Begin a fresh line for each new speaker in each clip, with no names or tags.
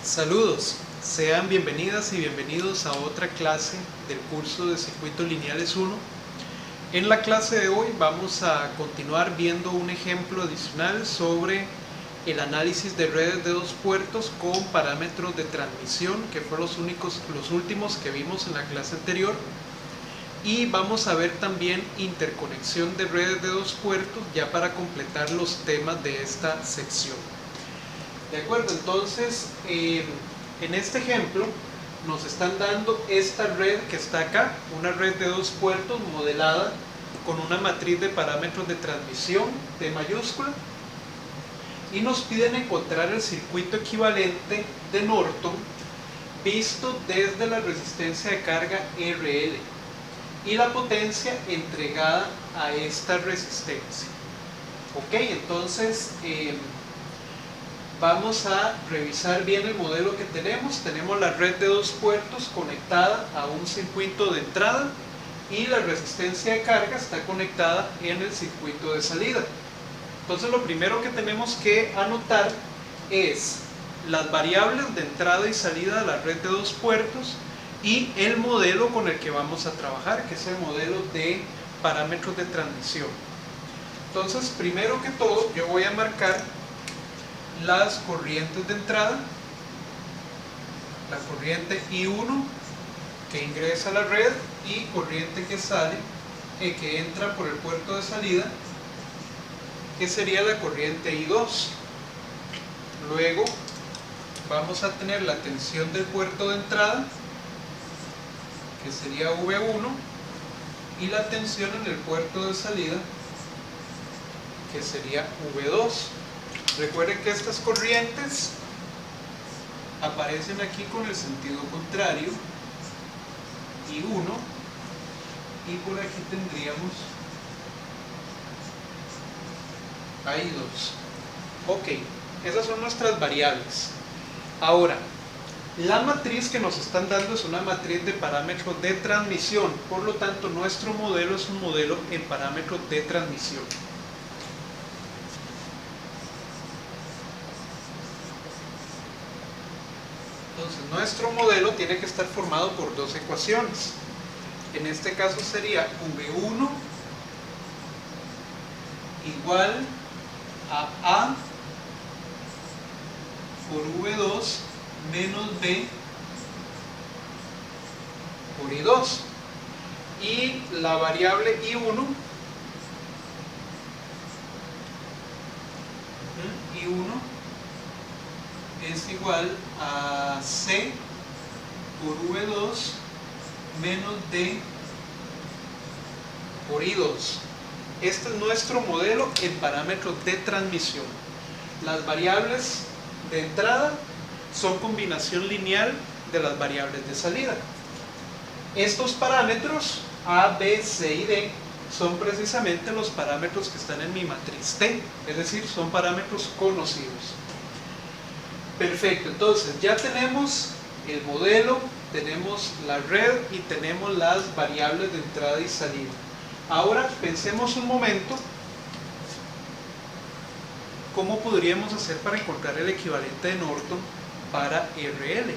Saludos, sean bienvenidas y bienvenidos a otra clase del curso de Circuitos Lineales 1. En la clase de hoy vamos a continuar viendo un ejemplo adicional sobre el análisis de redes de dos puertos con parámetros de transmisión, que fueron los últimos que vimos en la clase anterior. Y vamos a ver también interconexión de redes de dos puertos ya para completar los temas de esta sección. De acuerdo, entonces en este ejemplo nos están dando esta red que está acá, una red de dos puertos modelada con una matriz de parámetros de transmisión de mayúscula, y nos piden encontrar el circuito equivalente de Norton visto desde la resistencia de carga RL y la potencia entregada a esta resistencia. Ok, entonces vamos a revisar bien el modelo que tenemos. Tenemos la red de dos puertos conectada a un circuito de entrada y la resistencia de carga está conectada en el circuito de salida. Entonces lo primero que tenemos que anotar es las variables de entrada y salida de la red de dos puertos y el modelo con el que vamos a trabajar, que es el modelo de parámetros de transmisión. Entonces, primero que todo, yo voy a marcar las corrientes de entrada, la corriente I1 que ingresa a la red y corriente que sale, que entra por el puerto de salida, que sería la corriente I2. Luego vamos a tener la tensión del puerto de entrada, que sería V1, y la tensión en el puerto de salida, que sería V2. Recuerden que estas corrientes aparecen aquí con el sentido contrario, I1, y por aquí tendríamos a I2. Ok, esas son nuestras variables. Ahora, la matriz que nos están dando es una matriz de parámetros de transmisión, por lo tanto nuestro modelo es un modelo en parámetros de transmisión. Entonces nuestro modelo tiene que estar formado por dos ecuaciones. En este caso sería V1 igual a por V2 menos B por I2, y la variable I1 es igual a C por V2 menos D por I2. Este es nuestro modelo en parámetros de transmisión. Las variables de entrada son combinación lineal de las variables de salida. Estos parámetros A, B, C y D son precisamente los parámetros que están en mi matriz T, es decir, son parámetros conocidos. Perfecto, entonces ya tenemos el modelo, tenemos la red y tenemos las variables de entrada y salida. Ahora pensemos un momento cómo podríamos hacer para encontrar el equivalente de Norton para RL.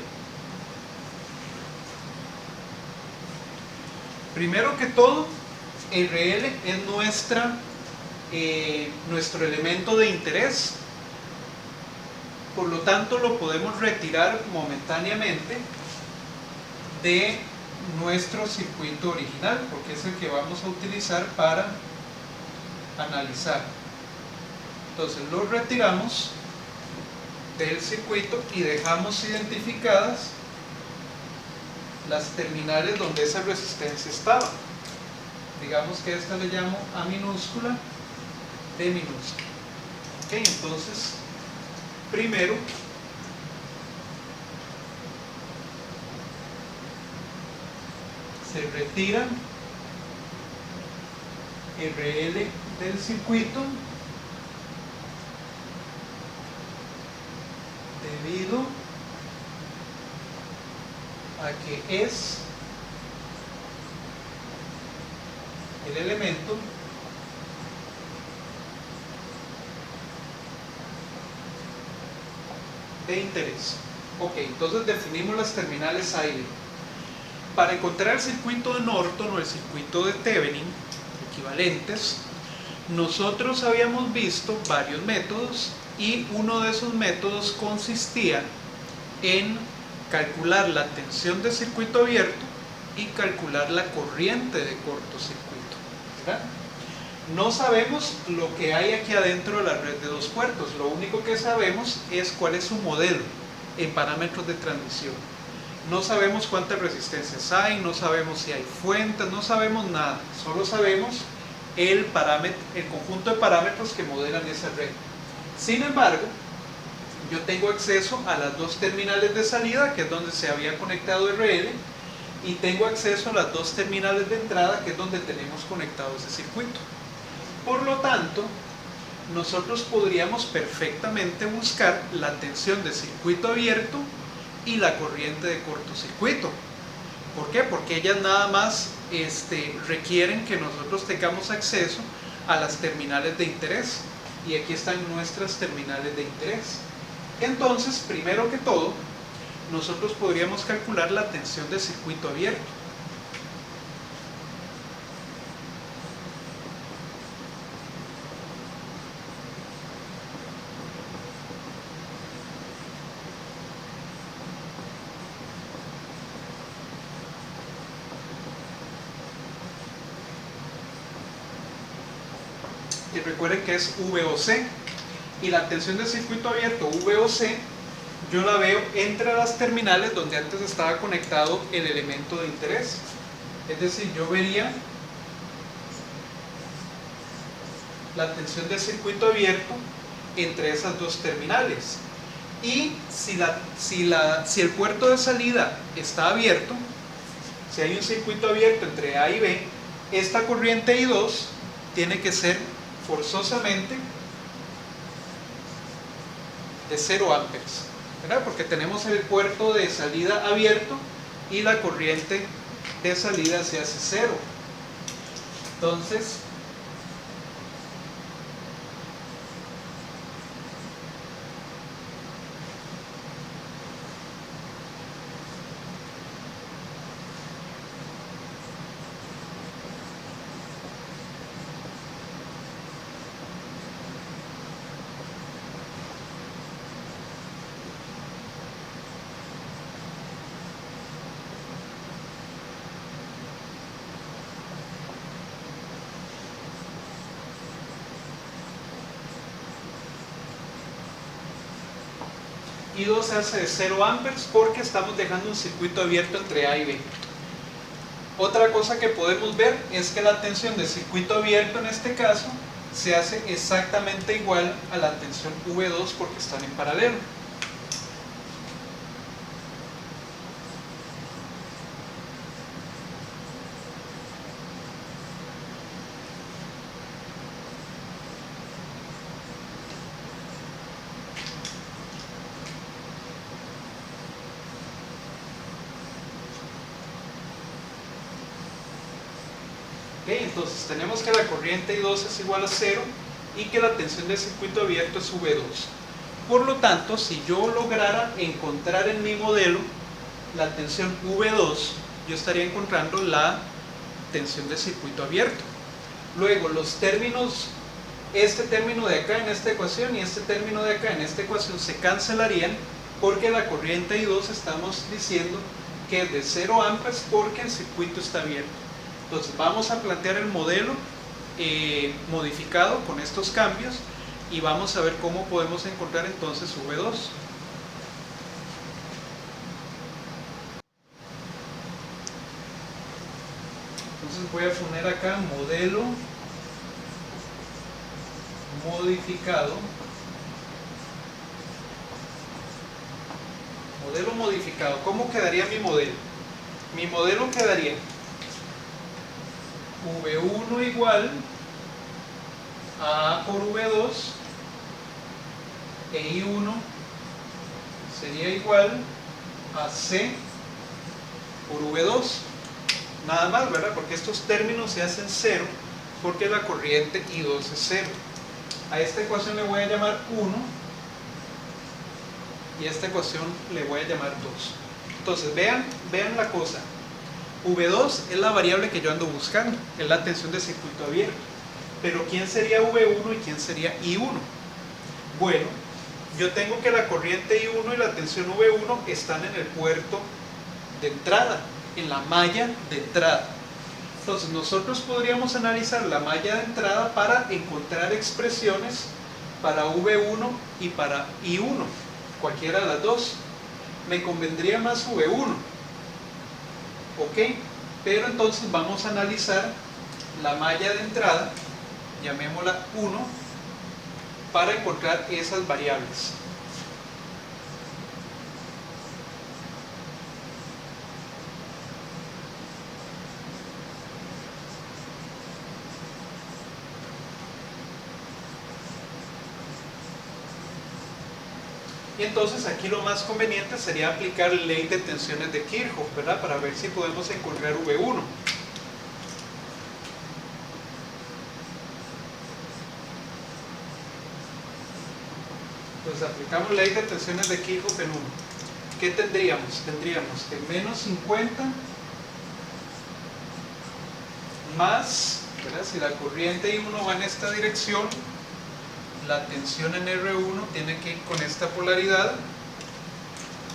Primero que todo, RL es nuestro elemento de interés. Por lo tanto, lo podemos retirar momentáneamente de nuestro circuito original, porque es el que vamos a utilizar para analizar. Entonces lo retiramos del circuito y dejamos identificadas las terminales donde esa resistencia estaba. Digamos que esta le llamo A minúscula, B minúscula. Ok, entonces primero se retira RL del circuito debido a que es el elemento de interés. Ok, entonces definimos las terminales A y B. Para encontrar el circuito de Norton o el circuito de Thevenin, equivalentes, nosotros habíamos visto varios métodos y uno de esos métodos consistía en calcular la tensión de circuito abierto y calcular la corriente de cortocircuito, ¿verdad? No sabemos lo que hay aquí adentro de la red de dos puertos, lo único que sabemos es cuál es su modelo en parámetros de transmisión. No sabemos cuántas resistencias hay, no sabemos si hay fuentes, no sabemos nada, solo sabemos el conjunto de parámetros que modelan esa red. Sin embargo, yo tengo acceso a las dos terminales de salida, que es donde se había conectado RL, y tengo acceso a las dos terminales de entrada, que es donde tenemos conectado ese circuito. Por lo tanto, nosotros podríamos perfectamente buscar la tensión de circuito abierto y la corriente de cortocircuito. ¿Por qué? Porque ellas nada más requieren que nosotros tengamos acceso a las terminales de interés. Y aquí están nuestras terminales de interés. Entonces, primero que todo, nosotros podríamos calcular la tensión de circuito abierto. Y recuerden que es VOC, y la tensión de circuito abierto VOC yo la veo entre las terminales donde antes estaba conectado el elemento de interés. Es decir, yo vería la tensión de circuito abierto entre esas dos terminales, y si el puerto de salida está abierto, si hay un circuito abierto entre A y B, esta corriente I2 tiene que ser forzosamente de 0 amperes, ¿verdad? Porque tenemos el puerto de salida abierto y la corriente de salida se hace 0. Entonces, I2 se hace de 0 amperes porque estamos dejando un circuito abierto entre A y B. Otra cosa que podemos ver es que la tensión de circuito abierto en este caso se hace exactamente igual a la tensión V2 porque están en paralelo. Entonces tenemos que la corriente I2 es igual a 0 y que la tensión del circuito abierto es V2. Por lo tanto, si yo lograra encontrar en mi modelo la tensión V2, yo estaría encontrando la tensión del circuito abierto. Luego, los términos, este término de acá en esta ecuación y este término de acá en esta ecuación se cancelarían, porque la corriente I2 estamos diciendo que es de 0 amperes porque el circuito está abierto. Entonces vamos a plantear el modelo modificado con estos cambios y vamos a ver cómo podemos encontrar entonces V2. Entonces voy a poner acá modelo modificado. Modelo modificado. ¿Cómo quedaría mi modelo? Mi modelo quedaría V1 igual a A por V2 e I1 sería igual a C por V2. Nada más, ¿verdad? Porque estos términos se hacen 0 porque la corriente I2 es 0. A esta ecuación le voy a llamar 1 y a esta ecuación le voy a llamar 2. Entonces vean la cosa. V2 es la variable que yo ando buscando, es la tensión de circuito abierto. Pero ¿quién sería V1 y quién sería I1? Bueno, yo tengo que la corriente I1 y la tensión V1 están en el puerto de entrada, en la malla de entrada. Entonces nosotros podríamos analizar la malla de entrada para encontrar expresiones para V1 y para I1, cualquiera de las dos. Me convendría más V1, ok, pero entonces vamos a analizar la malla de entrada, llamémosla 1, para encontrar esas variables. Y entonces aquí lo más conveniente sería aplicar la ley de tensiones de Kirchhoff, ¿verdad? Para ver si podemos encontrar V1. Entonces aplicamos la ley de tensiones de Kirchhoff en 1. ¿Qué tendríamos? Tendríamos que menos 50 más, ¿verdad? Si la corriente I1 va en esta dirección, la tensión en R1 tiene que ir con esta polaridad.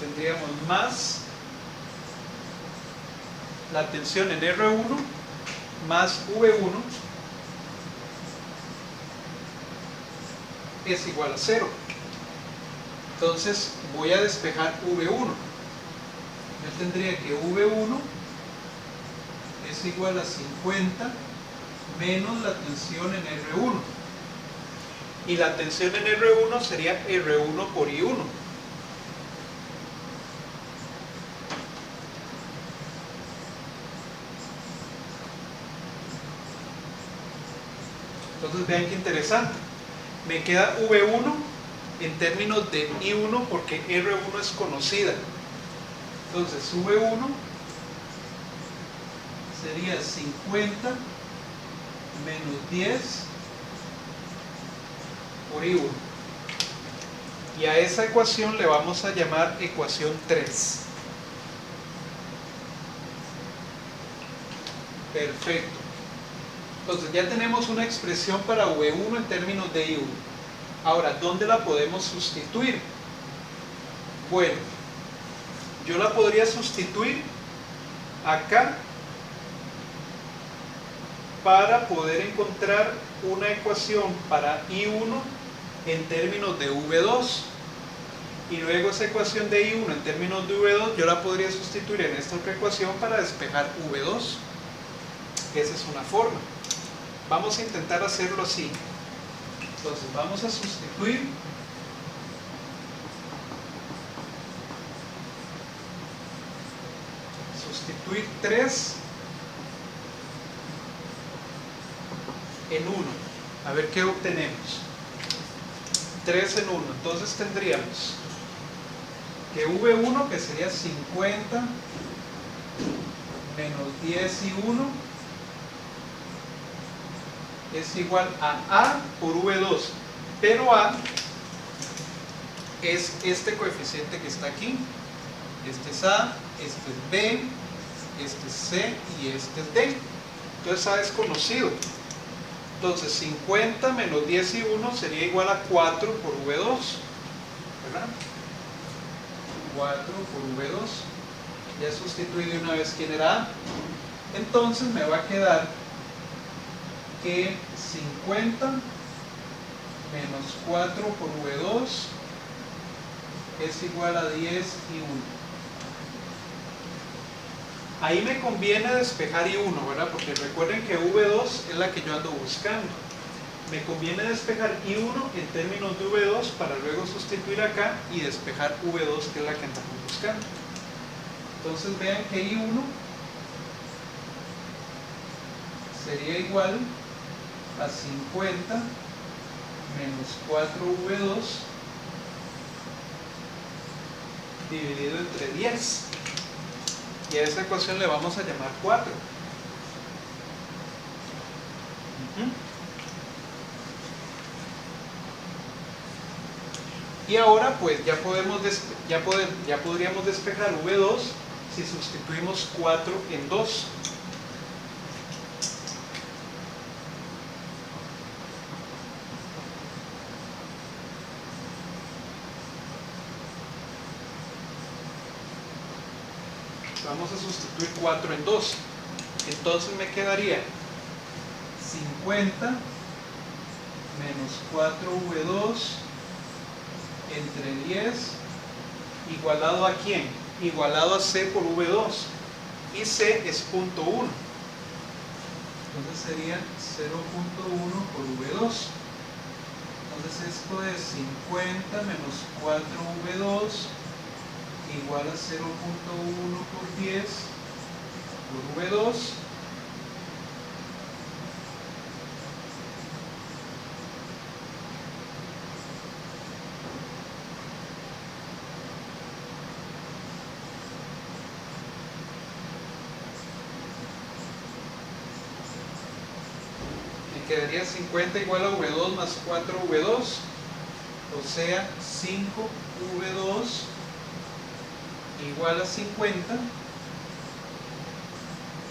Tendríamos más la tensión en R1 más V1 es igual a 0. Entonces voy a despejar V1. Yo tendría que V1 es igual a 50 menos la tensión en R1. Y la tensión en R1 sería R1 por I1. Entonces vean qué interesante. Me queda V1 en términos de I1 porque R1 es conocida. Entonces V1 sería 50 menos 10 por I1. Y a esa ecuación le vamos a llamar ecuación 3. Perfecto. Entonces ya tenemos una expresión para V1 en términos de I1. Ahora, ¿dónde la podemos sustituir? Bueno, yo la podría sustituir acá para poder encontrar una ecuación para I1 en términos de V2. Y luego esa ecuación de I1 en términos de V2 yo la podría sustituir en esta otra ecuación para despejar V2. Esa es una forma. Vamos a intentar hacerlo así. Entonces vamos a sustituir sustituir 3 en 1. A ver qué obtenemos. 3 en 1. Entonces tendríamos que V1, que sería 50 menos 10 y 1, es igual a A por V2. Pero A es este coeficiente que está aquí. Este es A, este es B, este es C y este es D. Entonces A es conocido. Entonces 50 menos 10 y 1 sería igual a 4 por V2, ¿verdad? 4 por V2. Ya sustituí de una vez quién era A. Entonces me va a quedar que 50 menos 4 por V2 es igual a 10 y 1. Ahí me conviene despejar I1, ¿verdad? Porque recuerden que V2 es la que yo ando buscando. Me conviene despejar I1 en términos de V2 para luego sustituir acá y despejar V2, que es la que andamos buscando. Entonces vean que I1 sería igual a 50 menos 4V2 dividido entre 10. Y a esa ecuación le vamos a llamar 4. Y ahora pues ya podríamos despejar V2 si sustituimos 4 en 2. Vamos a sustituir 4 en 2. Entonces me quedaría 50 menos 4V2 entre 10 igualado a ¿quién? Igualado a C por V2. Y C es 0.1. Entonces sería 0.1 por V2. Entonces esto es 50 menos 4V2 igual a 0.1 por 10 por V2. Me quedaría 50 igual a V2 más 4V2, o sea 5V2 igual a 50.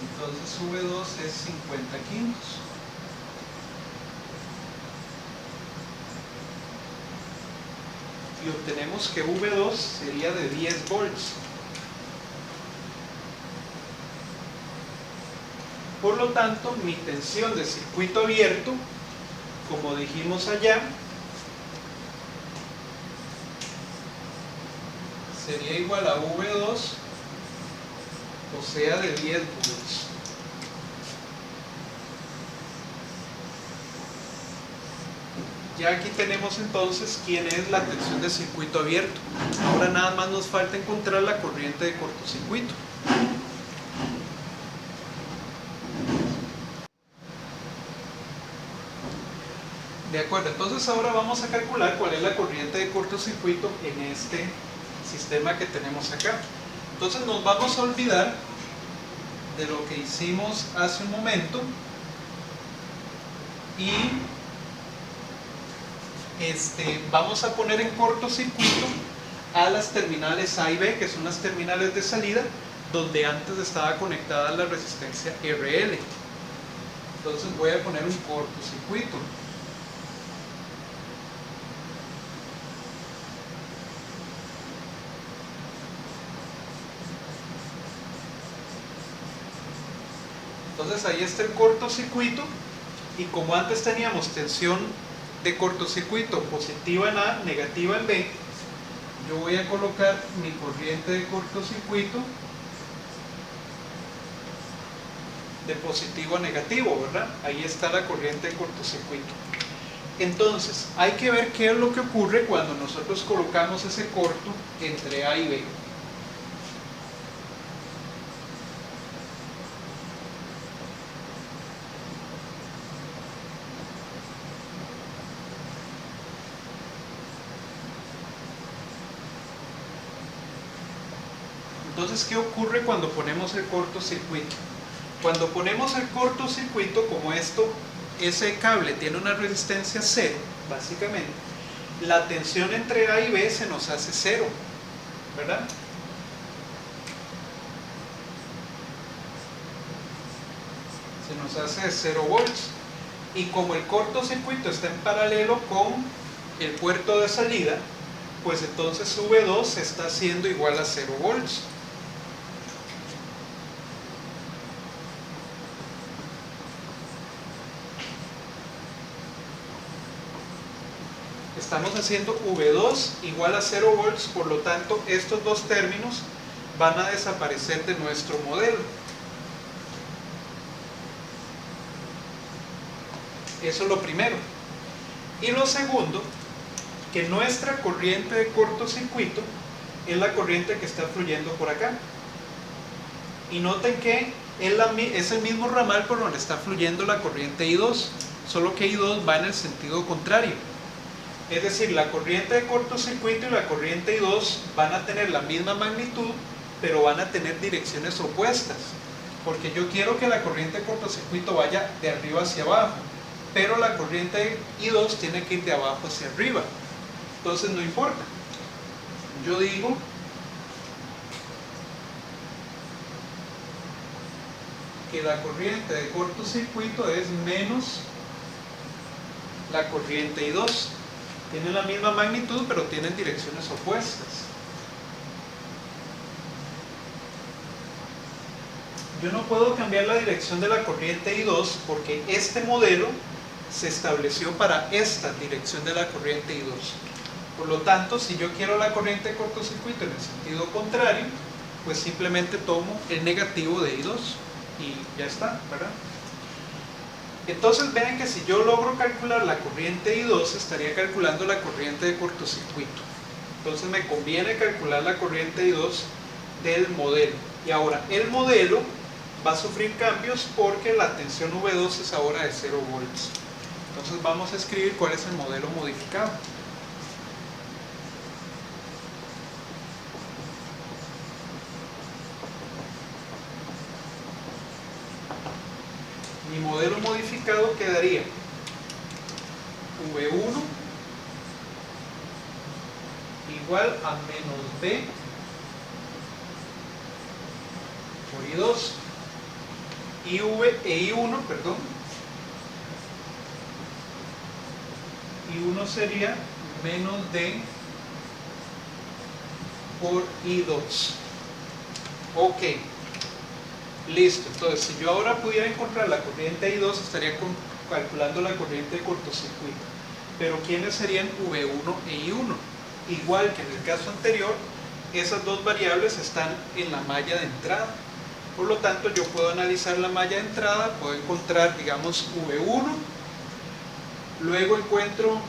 Entonces V2 es 50 quintos. Y obtenemos que V2 sería de 10 volts. Por lo tanto, mi tensión de circuito abierto, como dijimos allá, sería igual a V2, o sea de 10 volts. Ya aquí tenemos entonces quién es la tensión de circuito abierto. Ahora nada más nos falta encontrar la corriente de cortocircuito. De acuerdo, entonces ahora vamos a calcular cuál es la corriente de cortocircuito en este sistema que tenemos acá. Entonces nos vamos a olvidar de lo que hicimos hace un momento y vamos a poner en cortocircuito a las terminales A y B, que son las terminales de salida donde antes estaba conectada la resistencia RL. Entonces voy a poner un cortocircuito. Entonces ahí está el cortocircuito, y como antes teníamos tensión de cortocircuito positiva en A, negativa en B, yo voy a colocar mi corriente de cortocircuito de positivo a negativo, ¿verdad? Ahí está la corriente de cortocircuito. Entonces, hay que ver qué es lo que ocurre cuando nosotros colocamos ese corto entre A y B. Entonces, ¿qué ocurre cuando ponemos el cortocircuito? Cuando ponemos el cortocircuito, como ese cable tiene una resistencia cero, básicamente, la tensión entre A y B se nos hace cero, ¿verdad? Se nos hace 0 volts. Y como el cortocircuito está en paralelo con el puerto de salida, pues entonces V2 está haciendo igual a 0 volts. Estamos haciendo V2 igual a 0 volts, por lo tanto estos dos términos van a desaparecer de nuestro modelo. Eso es lo primero. Y lo segundo, que nuestra corriente de cortocircuito es la corriente que está fluyendo por acá. Y noten que es el mismo ramal por donde está fluyendo la corriente I2, solo que I2 va en el sentido contrario. Es decir, la corriente de cortocircuito y la corriente I2 van a tener la misma magnitud, pero van a tener direcciones opuestas. Porque yo quiero que la corriente de cortocircuito vaya de arriba hacia abajo, pero la corriente I2 tiene que ir de abajo hacia arriba. Entonces no importa. Yo digo que la corriente de cortocircuito es menos la corriente I2. Tienen la misma magnitud, pero tienen direcciones opuestas. Yo no puedo cambiar la dirección de la corriente I2 porque este modelo se estableció para esta dirección de la corriente I2. Por lo tanto, si yo quiero la corriente de cortocircuito en el sentido contrario, pues simplemente tomo el negativo de I2 y ya está, ¿verdad? Entonces vean que si yo logro calcular la corriente I2, estaría calculando la corriente de cortocircuito. Entonces me conviene calcular la corriente I2 del modelo. Y ahora, el modelo va a sufrir cambios porque la tensión V2 es ahora de 0 volts. Entonces vamos a escribir cuál es el modelo modificado. Mi modelo modificado quedaría V1 igual a menos B por I2 I1, perdón. I1 sería menos D por I2. Ok. Listo. Entonces, si yo ahora pudiera encontrar la corriente I2, estaría calculando la corriente de cortocircuito. Pero ¿quiénes serían V1 e I1? Igual que en el caso anterior, esas dos variables están en la malla de entrada. Por lo tanto, yo puedo analizar la malla de entrada, puedo encontrar, digamos, V1, luego encuentro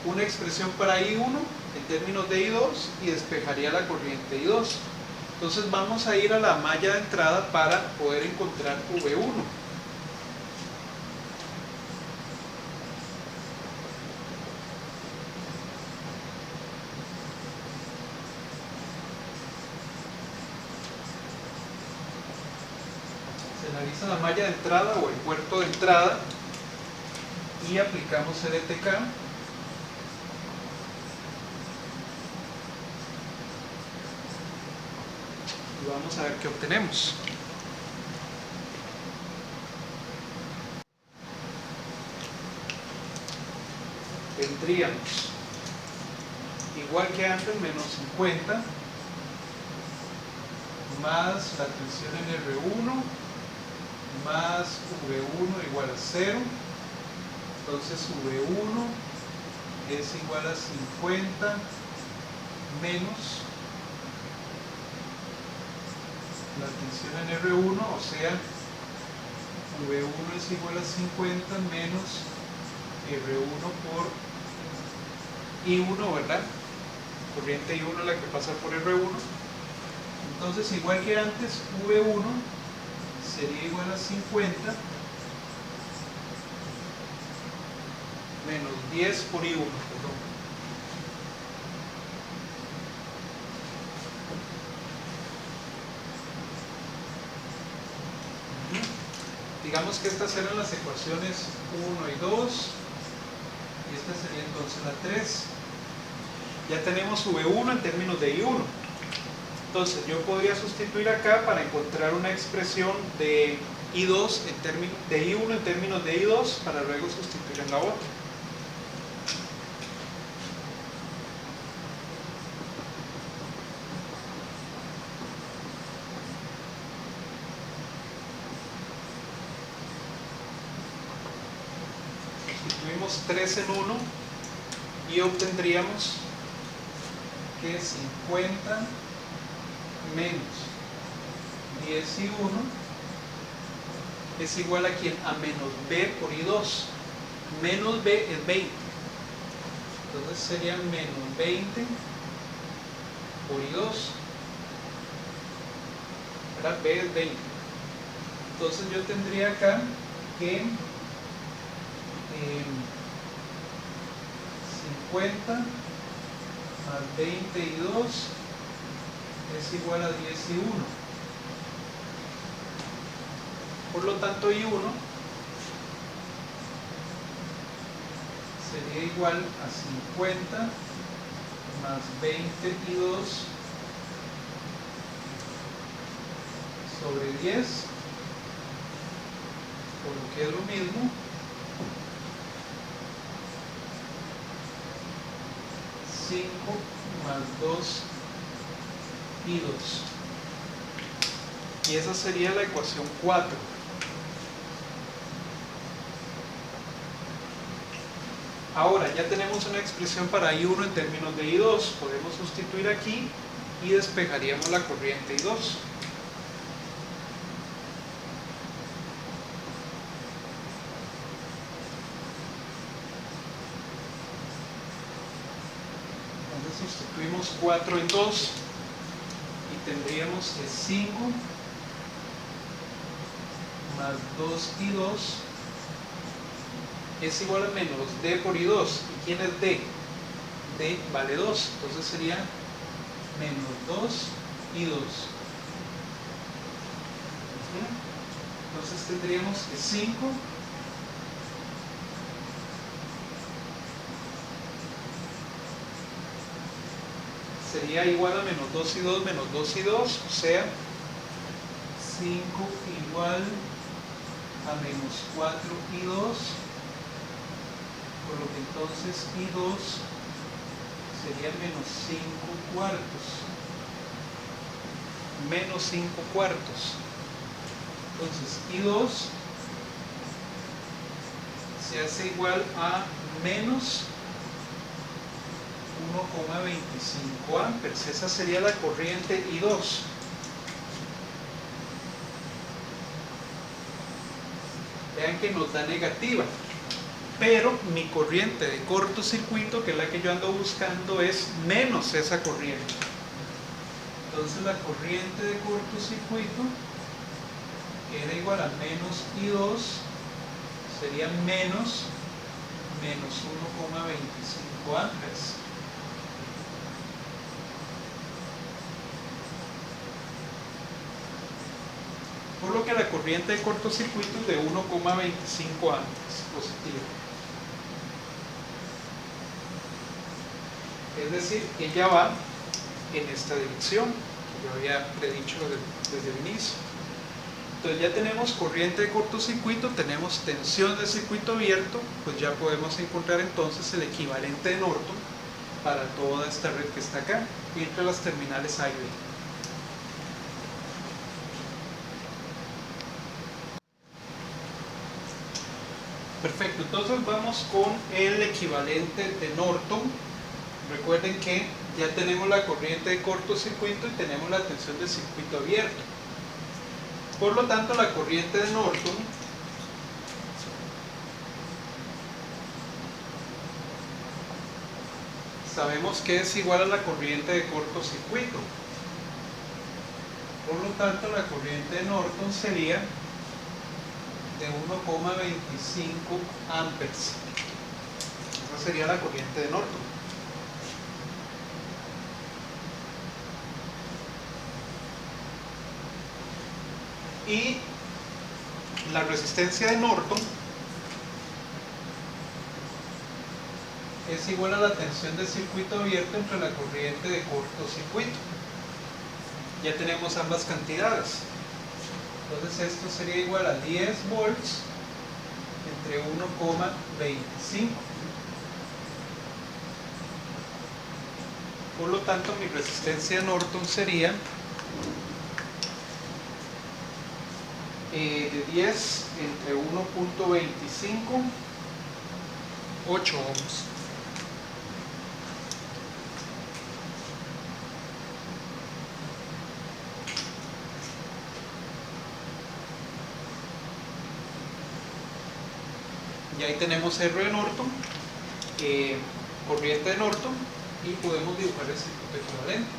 una expresión para I1 en términos de I2 y despejaría la corriente I2. Entonces vamos a ir a la malla de entrada para poder encontrar V1. Analiza la malla de entrada o el puerto de entrada y aplicamos el ETK. Y vamos a ver qué obtenemos. Tendríamos, igual que antes, menos 50 más la tensión en R1 más V1 igual a 0. Entonces V1 es igual a 50 menos la tensión en R1, o sea, V1 es igual a 50 menos R1 por I1, ¿verdad? Corriente I1 la que pasa por R1. Entonces, igual que antes, V1 sería igual a 50 menos 10 por I1, perdón. Digamos que estas eran las ecuaciones 1 y 2 y esta sería entonces la 3. Ya tenemos V1 en términos de I1. Entonces yo podría sustituir acá para encontrar una expresión de I2 de I1 en términos de I2 para luego sustituir en la otra. Sustituimos 3 en 1 y obtendríamos que 50 menos 10 y 1 es igual a ¿quién? A menos B por I2. Menos B es 20. Entonces sería menos 20 por I2. ¿Verdad? B es 20. Entonces yo tendría acá que 50 más 20 y 2 es igual a 10 y 1. Por lo tanto, I1 sería igual a 50 más 22 sobre 10, por lo que es lo mismo, 5 más 2 y 2. Y esa sería la ecuación 4. Ahora ya tenemos una expresión para I1 en términos de I2. Podemos sustituir aquí y despejaríamos la corriente I2. Entonces sustituimos 4 en 2 y tendríamos que 5 más 2 y 2 es igual a menos D por I2. ¿Y quién es D? D vale 2, entonces sería menos 2 y 2. Entonces tendríamos que 5 sería igual a menos 2 y 2 menos 2 y 2, o sea 5 igual a menos 4 y 2, por lo que entonces I2 sería menos 5 cuartos. Menos 5 cuartos. Entonces I2 se hace igual a menos 1,25 amperes. Esa sería la corriente I2. Vean que nos da negativa, pero mi corriente de cortocircuito, que es la que yo ando buscando, es menos esa corriente. Entonces la corriente de cortocircuito era igual a menos I2, sería menos 1,25 amperes. Por lo que la corriente de cortocircuito es de 1,25 amperes positiva. Es decir, ella va en esta dirección que yo había predicho desde el inicio. Entonces ya tenemos corriente de cortocircuito, tenemos tensión de circuito abierto, pues ya podemos encontrar entonces el equivalente de Norton para toda esta red que está acá, entre las terminales A y B. Perfecto, entonces vamos con el equivalente de Norton. Recuerden que ya tenemos la corriente de cortocircuito y tenemos la tensión de circuito abierto. Por lo tanto, la corriente de Norton sabemos que es igual a la corriente de cortocircuito. Por lo tanto, la corriente de Norton sería de 1,25 amperes. Esa sería la corriente de Norton. Y la resistencia de Norton es igual a la tensión de circuito abierto entre la corriente de cortocircuito. Ya tenemos ambas cantidades. Entonces esto sería igual a 10 volts entre 1,25. Por lo tanto, mi resistencia de Norton sería de 10 entre 1,25, 8 ohms. Y ahí tenemos R de Norton, corriente de Norton, y podemos dibujar el circuito equivalente.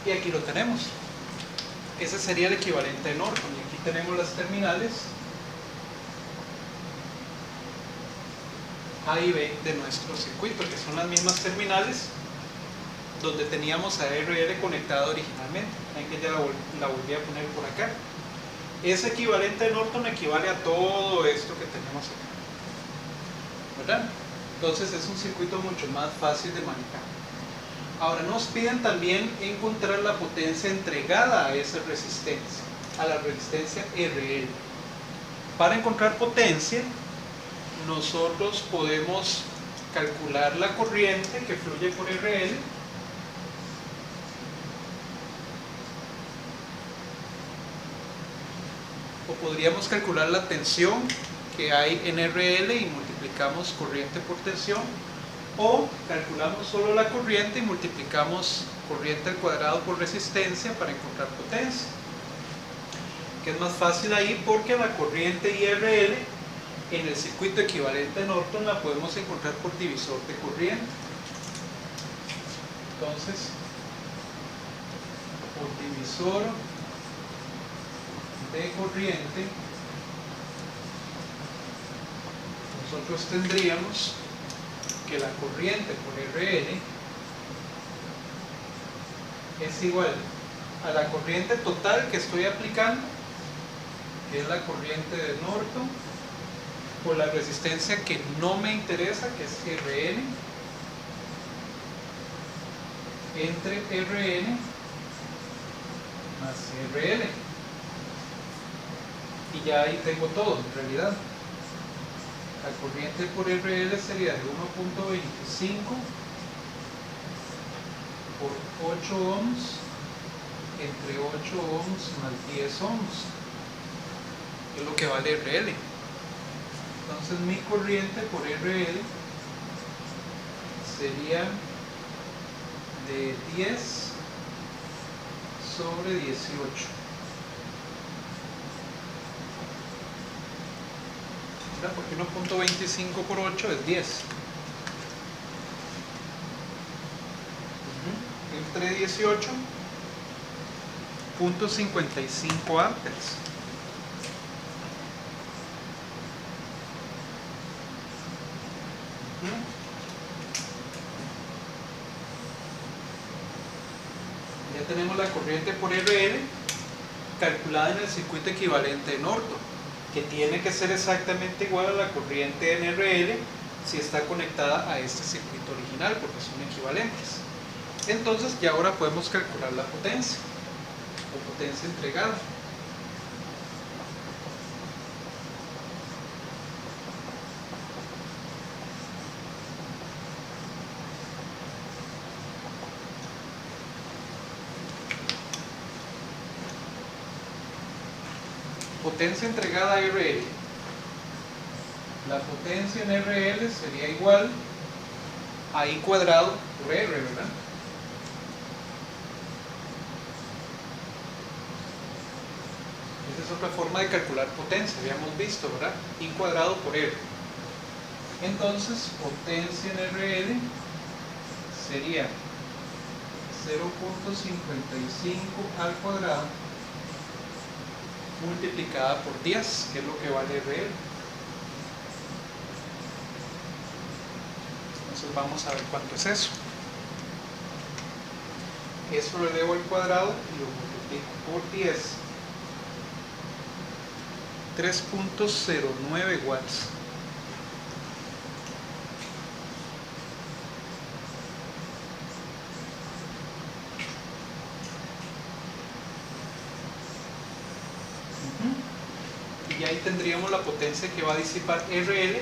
Y aquí lo tenemos. Ese sería el equivalente de Norton. Y aquí tenemos las terminales A y B de nuestro circuito, que son las mismas terminales donde teníamos a RL conectado originalmente. Ven que ya la volví a poner por acá. Ese equivalente de Norton equivale a todo esto que tenemos acá, ¿verdad? Entonces es un circuito mucho más fácil de manejar. Ahora nos piden también encontrar la potencia entregada a esa resistencia, a la resistencia RL. Para encontrar potencia, nosotros podemos calcular la corriente que fluye por RL o podríamos calcular la tensión que hay en RL y multiplicamos corriente por tensión, o calculamos solo la corriente y multiplicamos corriente al cuadrado por resistencia para encontrar potencia, que es más fácil ahí porque la corriente IRL en el circuito equivalente a Norton la podemos encontrar por divisor de corriente. Entonces, por divisor de corriente, nosotros tendríamos que la corriente por RL es igual a la corriente total que estoy aplicando, que es la corriente de Norton, por la resistencia que no me interesa, que es RN, entre RN más RL. Y ya ahí tengo todo, en realidad. La corriente por RL sería de 1.25 por 8 ohms entre 8 ohms más 10 ohms, que es lo que vale RL. Entonces mi corriente por RL sería de 10 sobre 18. Porque 1.25 por 8 es 10. Entre 18, 0.55 amperes. Ya tenemos la corriente por RL calculada en el circuito equivalente de Norton, que tiene que ser exactamente igual a la corriente en RL si está conectada a este circuito original, porque son equivalentes. Entonces ya ahora podemos calcular la potencia o potencia entregada. Potencia entregada a RL. La potencia en RL sería igual a I cuadrado por R, ¿verdad? Esa es otra forma de calcular potencia, habíamos visto, ¿verdad? I cuadrado por R. Entonces, potencia en RL sería 0.55 al cuadrado multiplicada por 10, que es lo que vale RL. Entonces vamos a ver cuánto es eso. Eso lo elevo al cuadrado y lo multiplico por 10. 3.09 watts. Y ahí tendríamos la potencia que va a disipar RL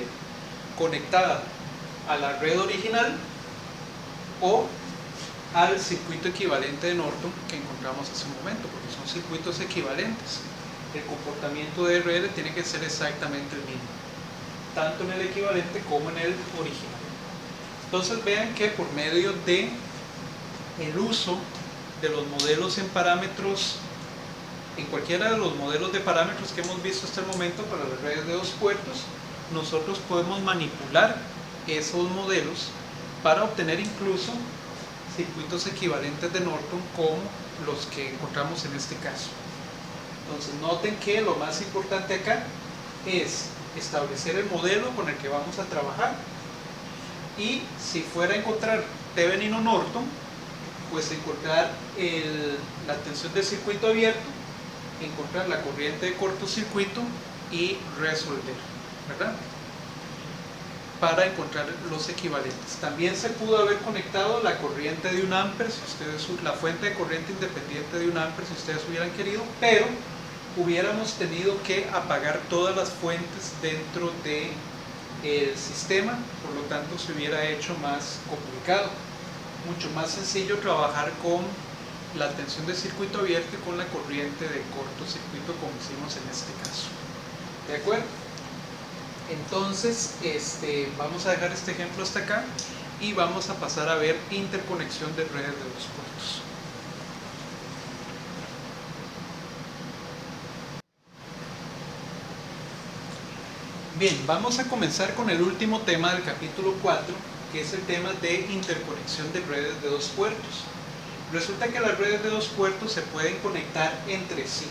conectada a la red original o al circuito equivalente de Norton que encontramos hace un momento, porque son circuitos equivalentes. El comportamiento de RL tiene que ser exactamente el mismo, tanto en el equivalente como en el original. Entonces vean que por medio de el uso de los modelos en parámetros, en cualquiera de los modelos de parámetros que hemos visto hasta el momento para las redes de dos puertos, nosotros podemos manipular esos modelos para obtener incluso circuitos equivalentes de Norton como los que encontramos en este caso. Entonces noten que lo más importante acá es establecer el modelo con el que vamos a trabajar, y si fuera a encontrar Thevenin o Norton, pues encontrar la tensión de circuito abierto, encontrar la corriente de cortocircuito y resolver, ¿verdad? Para encontrar los equivalentes. También se pudo haber conectado la corriente de 1 ampere, si ustedes, la fuente de corriente independiente de 1 ampere, si ustedes hubieran querido, pero hubiéramos tenido que apagar todas las fuentes dentro del sistema, por lo tanto se hubiera hecho más complicado. Mucho más sencillo trabajar con la tensión de circuito abierto y con la corriente de cortocircuito, como hicimos en este caso. ¿De acuerdo? Entonces, vamos a dejar este ejemplo hasta acá y vamos a pasar a ver interconexión de redes de 2 puertos. Bien, vamos a comenzar con el último tema del capítulo 4, que es el tema de interconexión de redes de 2 puertos. Resulta que las redes de 2 puertos se pueden conectar entre sí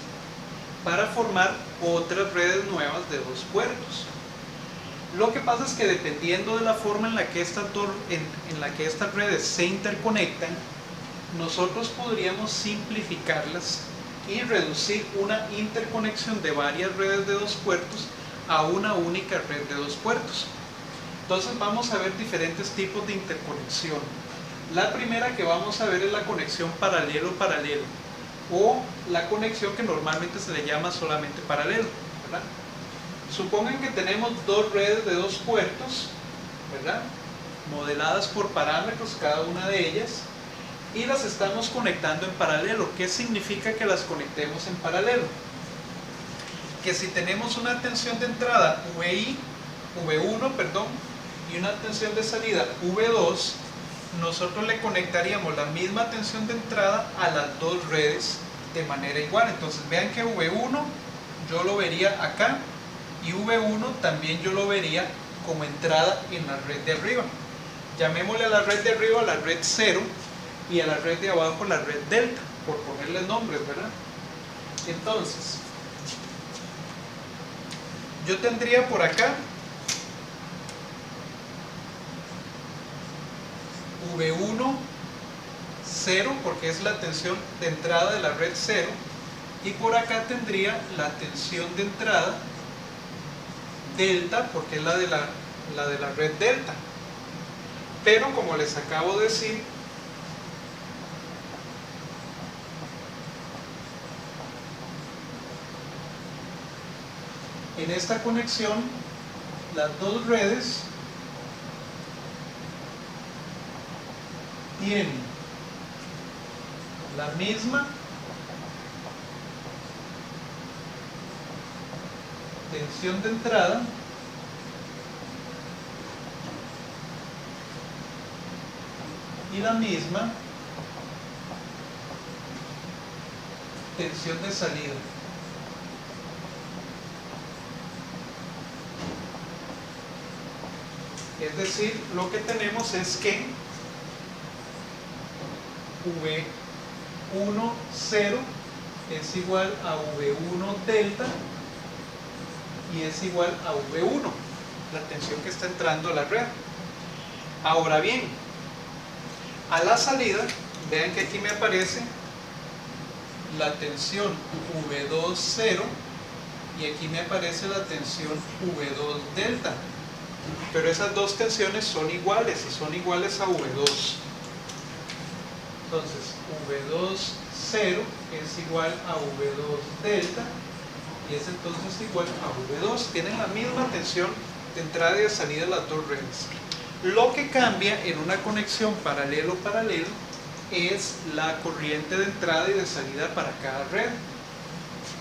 para formar otras redes nuevas de 2 puertos. Lo que pasa es que dependiendo de la forma en la que estas redes se interconectan, nosotros podríamos simplificarlas y reducir una interconexión de varias redes de 2 puertos a una única red de 2 puertos. Entonces vamos a ver diferentes tipos de interconexión. La primera que vamos a ver es la conexión paralelo-paralelo, o la conexión que normalmente se le llama solamente paralelo, ¿verdad? Supongan que tenemos 2 redes de 2 puertos, ¿verdad?, modeladas por parámetros cada una de ellas, y las estamos conectando en paralelo. ¿Qué significa que las conectemos en paralelo? Que si tenemos una tensión de entrada V1, y una tensión de salida V2, nosotros le conectaríamos la misma tensión de entrada a las 2 redes de manera igual. Entonces vean que V1 yo lo vería acá, y V1 también yo lo vería como entrada en la red de arriba. Llamémosle a la red de arriba la red 0 y a la red de abajo la red delta, por ponerle nombres, ¿verdad? Entonces, yo tendría por acá V1 0, porque es la tensión de entrada de la red 0, y por acá tendría la tensión de entrada delta, porque es la de la red delta. Pero como les acabo de decir, en esta conexión las 2 redes tienen la misma tensión de entrada y la misma tensión de salida. Es decir, lo que tenemos es que V1 0 es igual a V1 delta y es igual a V1, la tensión que está entrando a la red. Ahora bien, a la salida, vean que aquí me aparece la tensión V2 0 y aquí me aparece la tensión V2 delta, pero esas 2 tensiones son iguales y son iguales a V2. Entonces V2 0 es igual a V2 delta y es entonces igual a V2. Tienen la misma tensión de entrada y de salida de las 2 redes. Lo que cambia en una conexión paralelo-paralelo es la corriente de entrada y de salida para cada red.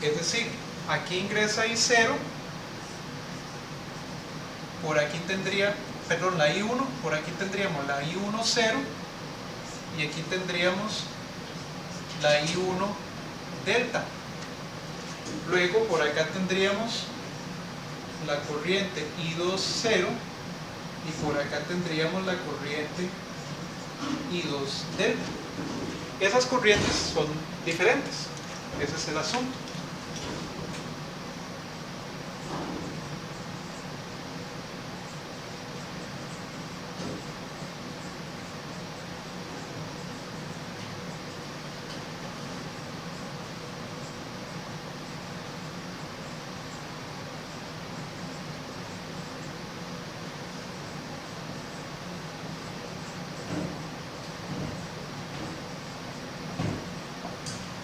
Es decir, aquí ingresa I0, por aquí tendría, perdón, la I1, por aquí tendríamos la I1 0 y aquí tendríamos la I1 delta. Luego por acá tendríamos la corriente I2 0 y por acá tendríamos la corriente I2 delta. Esas corrientes son diferentes, ese es el asunto.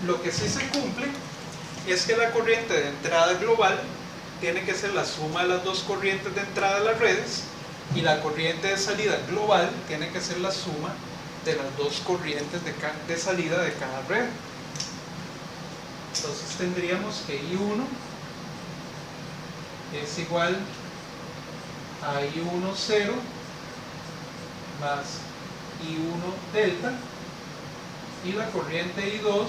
Lo que sí se cumple es que la corriente de entrada global tiene que ser la suma de las dos corrientes de entrada de las redes, y la corriente de salida global tiene que ser la suma de las dos corrientes de salida de cada red. Entonces tendríamos que I1 es igual a I1 0 más I1 delta, y la corriente I2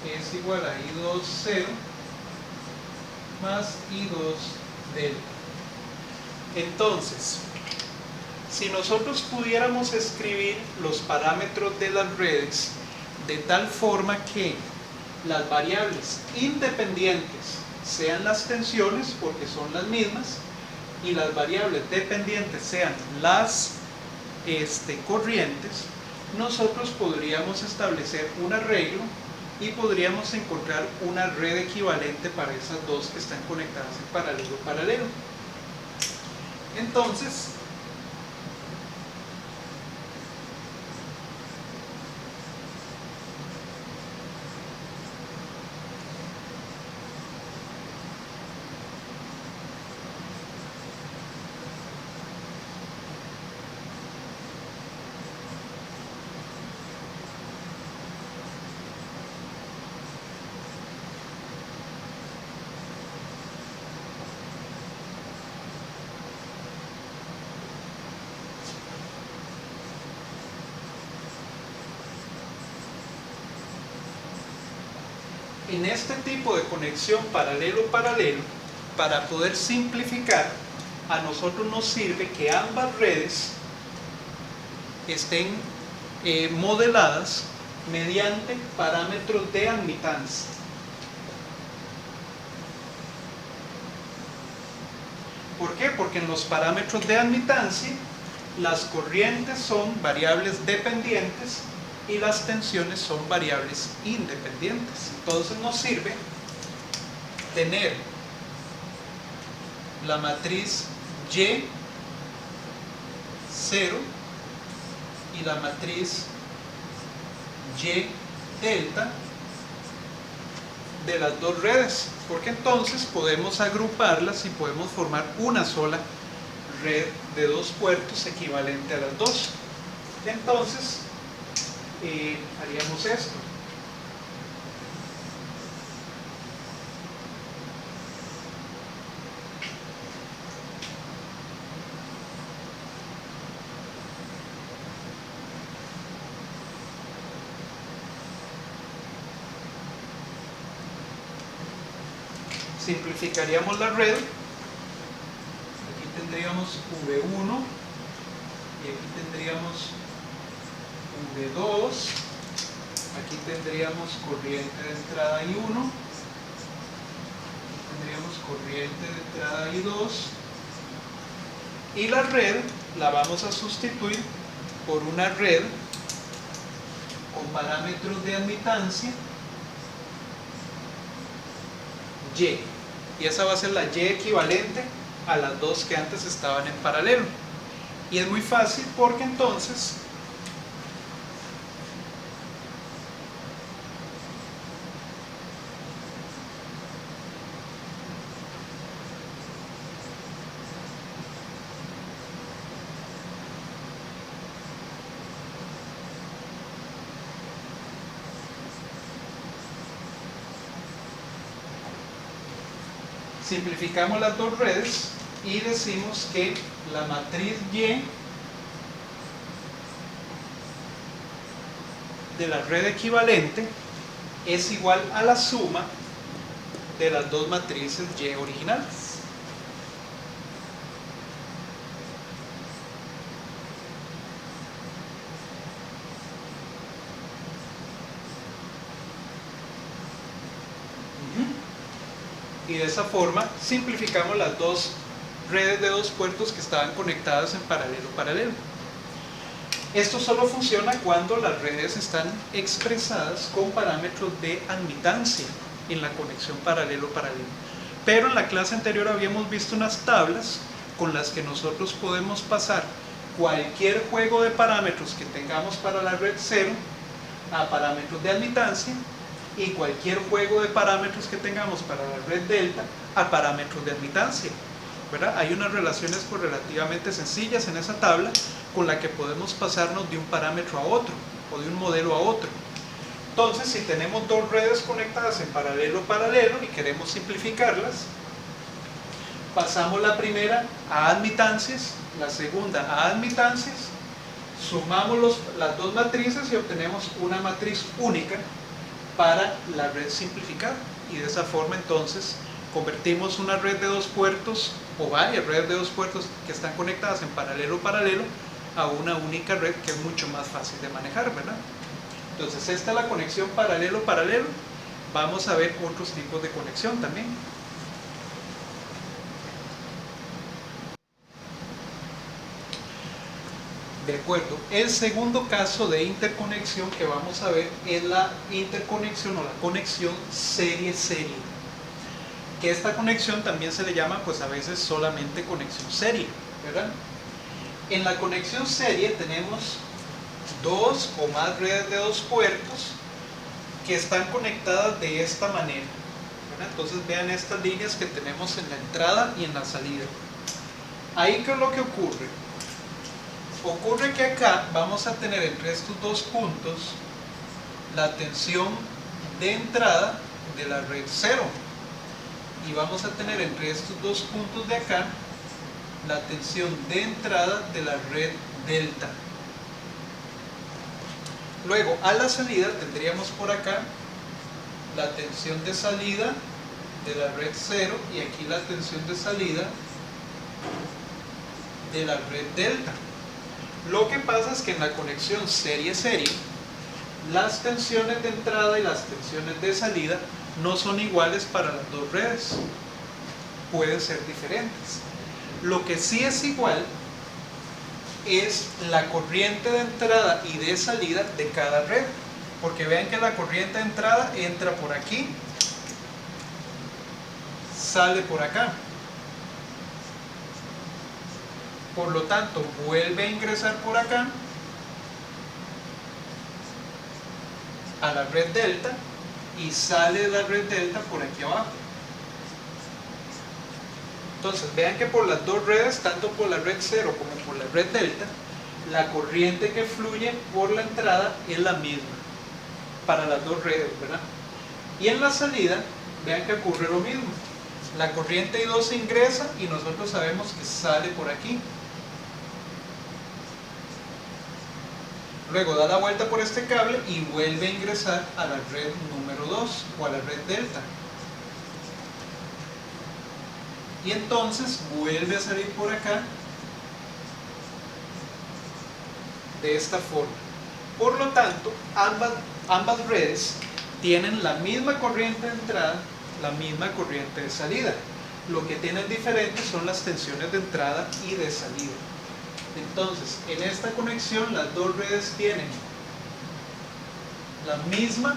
es igual a I2 0 más I2 delta. Entonces, si nosotros pudiéramos escribir los parámetros de las redes de tal forma que las variables independientes sean las tensiones, porque son las mismas, y las variables dependientes sean las corrientes, nosotros podríamos establecer un arreglo y podríamos encontrar una red equivalente para esas dos que están conectadas en paralelo. Entonces, en este tipo de conexión paralelo-paralelo, para poder simplificar, a nosotros nos sirve que ambas redes estén modeladas mediante parámetros de admitancia. ¿Por qué? Porque en los parámetros de admitancia las corrientes son variables dependientes y las tensiones son variables independientes. Entonces nos sirve tener la matriz Y 0 y la matriz Y delta de las dos redes, porque entonces podemos agruparlas y podemos formar una sola red de dos puertos equivalente a las dos. Entonces haríamos esto. Simplificaríamos la red. Aquí tendríamos V1 y aquí tendríamos V2. Aquí tendríamos corriente de entrada I1, aquí tendríamos corriente de entrada I2, y la red la vamos a sustituir por una red con parámetros de admitancia Y, y esa va a ser la Y equivalente a las dos que antes estaban en paralelo. Y es muy fácil porque entonces simplificamos las dos redes y decimos que la matriz Y de la red equivalente es igual a la suma de las dos matrices Y originales. Y de esa forma simplificamos las dos redes de dos puertos que estaban conectadas en paralelo. Esto solo funciona cuando las redes están expresadas con parámetros de admitancia en la conexión paralelo-paralelo. Pero en la clase anterior habíamos visto unas tablas con las que nosotros podemos pasar cualquier juego de parámetros que tengamos para la red 0 a parámetros de admitancia y cualquier juego de parámetros que tengamos para la red delta a parámetros de admitancia, ¿verdad? Hay unas relaciones correlativamente sencillas en esa tabla con la que podemos pasarnos de un parámetro a otro o de un modelo a otro. Entonces, si tenemos dos redes conectadas en paralelo-paralelo y queremos simplificarlas, pasamos la primera a admitancias, la segunda a admitancias, sumamos las dos matrices y obtenemos una matriz única para la red simplificada, y de esa forma entonces convertimos una red de dos puertos o varias redes de dos puertos que están conectadas en paralelo-paralelo a una única red que es mucho más fácil de manejar, ¿verdad? Entonces esta es la conexión paralelo-paralelo. Vamos a ver otros tipos de conexión también. De acuerdo, el segundo caso de interconexión que vamos a ver es la interconexión o la conexión serie-serie. Que esta conexión también se le llama pues a veces solamente conexión serie, ¿verdad? En la conexión serie tenemos dos o más redes de dos puertos que están conectadas de esta manera, ¿verdad? Entonces vean estas líneas que tenemos en la entrada y en la salida. Ahí, ¿qué es lo que ocurre? Ocurre que acá vamos a tener entre estos dos puntos la tensión de entrada de la red 0 y vamos a tener entre estos dos puntos de acá la tensión de entrada de la red delta. Luego a la salida tendríamos por acá la tensión de salida de la red 0 y aquí la tensión de salida de la red delta. Lo que pasa es que en la conexión serie-serie las tensiones de entrada y las tensiones de salida no son iguales para las dos redes, pueden ser diferentes. Lo que sí es igual es la corriente de entrada y de salida de cada red, porque vean que la corriente de entrada entra por aquí, sale por acá, por lo tanto vuelve a ingresar por acá a la red delta y sale de la red delta por aquí abajo. Entonces vean que por las dos redes, tanto por la red 0 como por la red delta, la corriente que fluye por la entrada es la misma para las dos redes, ¿verdad? Y en la salida, vean que ocurre lo mismo. La corriente I2 ingresa y nosotros sabemos que sale por aquí. Luego da la vuelta por este cable y vuelve a ingresar a la red número 2 o a la red delta. Y entonces vuelve a salir por acá de esta forma. Por lo tanto, ambas redes tienen la misma corriente de entrada, la misma corriente de salida. Lo que tienen diferente son las tensiones de entrada y de salida. Entonces, en esta conexión las dos redes tienen la misma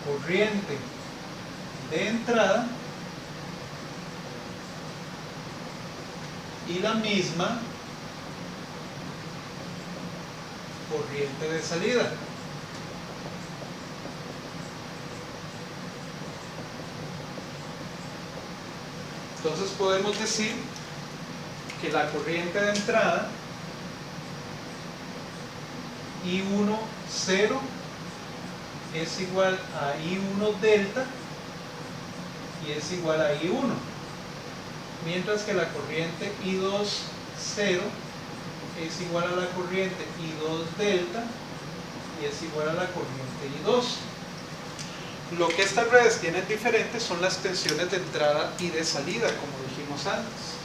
corriente de entrada y la misma corriente de salida. Entonces podemos decir que la corriente de entrada I1 0 es igual a I1 delta y es igual a I1, mientras que la corriente I2 0 es igual a la corriente I2 delta y es igual a la corriente I2. Lo que estas redes tienen diferentes son las tensiones de entrada y de salida, como dijimos antes.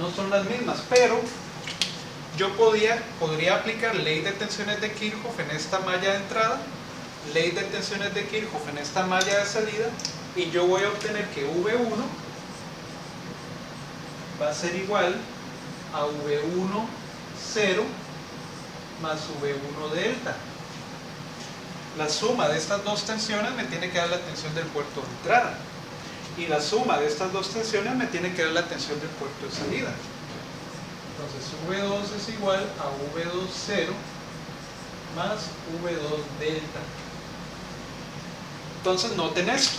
no son las mismas, pero yo podría aplicar ley de tensiones de Kirchhoff en esta malla de entrada, ley de tensiones de Kirchhoff en esta malla de salida, y yo voy a obtener que V1 va a ser igual a V1 0 más V1 delta. La suma de estas dos tensiones me tiene que dar la tensión del puerto de entrada, y la suma de estas dos tensiones me tiene que dar la tensión del puerto de salida. Entonces V2 es igual a V2 0 más V2 delta. Entonces noten esto.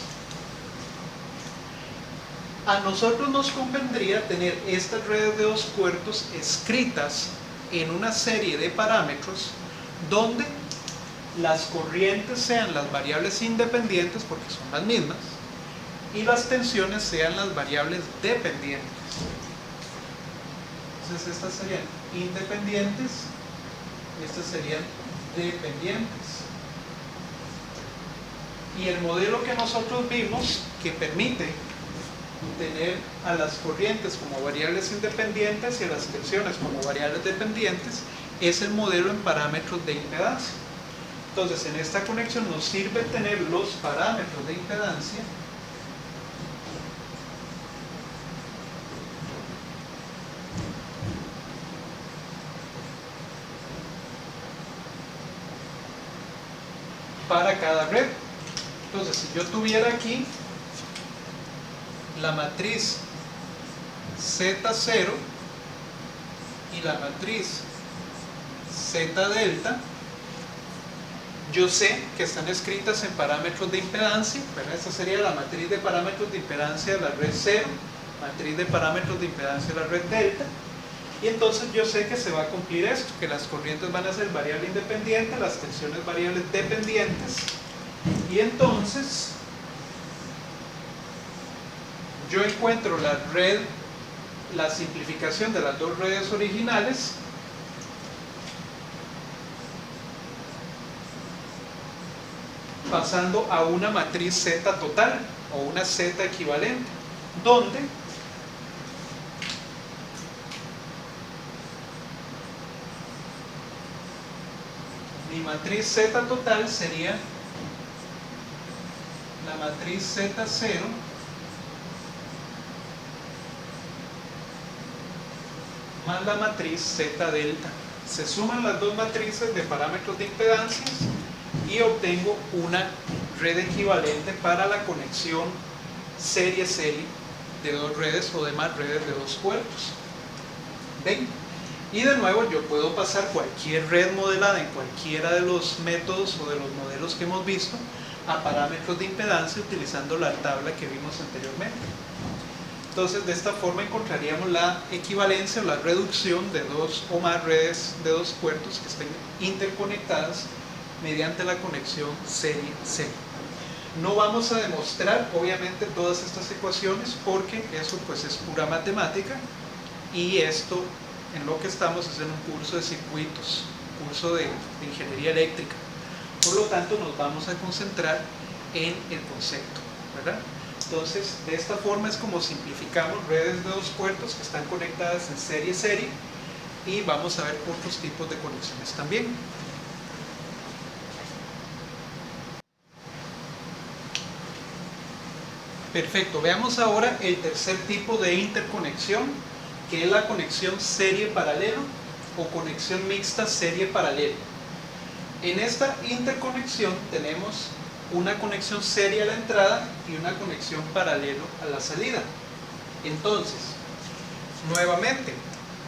A nosotros nos convendría tener estas redes de dos puertos escritas en una serie de parámetros donde las corrientes sean las variables independientes, porque son las mismas, y las tensiones sean las variables dependientes. Entonces estas serían independientes y estas serían dependientes. Y el modelo que nosotros vimos, que permite tener a las corrientes como variables independientes y a las tensiones como variables dependientes, es el modelo en parámetros de impedancia. Entonces, en esta conexión nos sirve tener los parámetros de impedancia para cada red. Entonces, si yo tuviera aquí la matriz Z0 y la matriz Z delta, yo sé que están escritas en parámetros de impedancia, ¿verdad? Esta sería la matriz de parámetros de impedancia de la red 0, matriz de parámetros de impedancia de la red delta, y entonces yo sé que se va a cumplir esto, que las corrientes van a ser variable independiente, las tensiones variables dependientes, y entonces yo encuentro la simplificación de las dos redes originales, pasando a una matriz Z total o una Z equivalente, donde mi matriz Z total sería la matriz Z0 más la matriz Z delta. Se suman las dos matrices de parámetros de impedancias y obtengo una red equivalente para la conexión serie-serie de dos redes o de más redes de dos puertos. ¿Ven? Y de nuevo yo puedo pasar cualquier red modelada en cualquiera de los métodos o de los modelos que hemos visto a parámetros de impedancia utilizando la tabla que vimos anteriormente. Entonces, de esta forma encontraríamos la equivalencia o la reducción de dos o más redes de dos puertos que estén interconectadas mediante la conexión serie-serie. No vamos a demostrar, obviamente, todas estas ecuaciones porque eso pues es pura matemática, y esto en lo que estamos es en un curso de circuitos, curso de ingeniería eléctrica. Por lo tanto, nos vamos a concentrar en el concepto, ¿verdad? Entonces, de esta forma es como simplificamos redes de dos puertos que están conectadas en serie-serie, y vamos a ver otros tipos de conexiones también. Perfecto, veamos ahora el tercer tipo de interconexión, que es la conexión serie-paralelo o conexión mixta serie-paralelo. En esta interconexión tenemos una conexión serie a la entrada y una conexión paralelo a la salida. Entonces, nuevamente,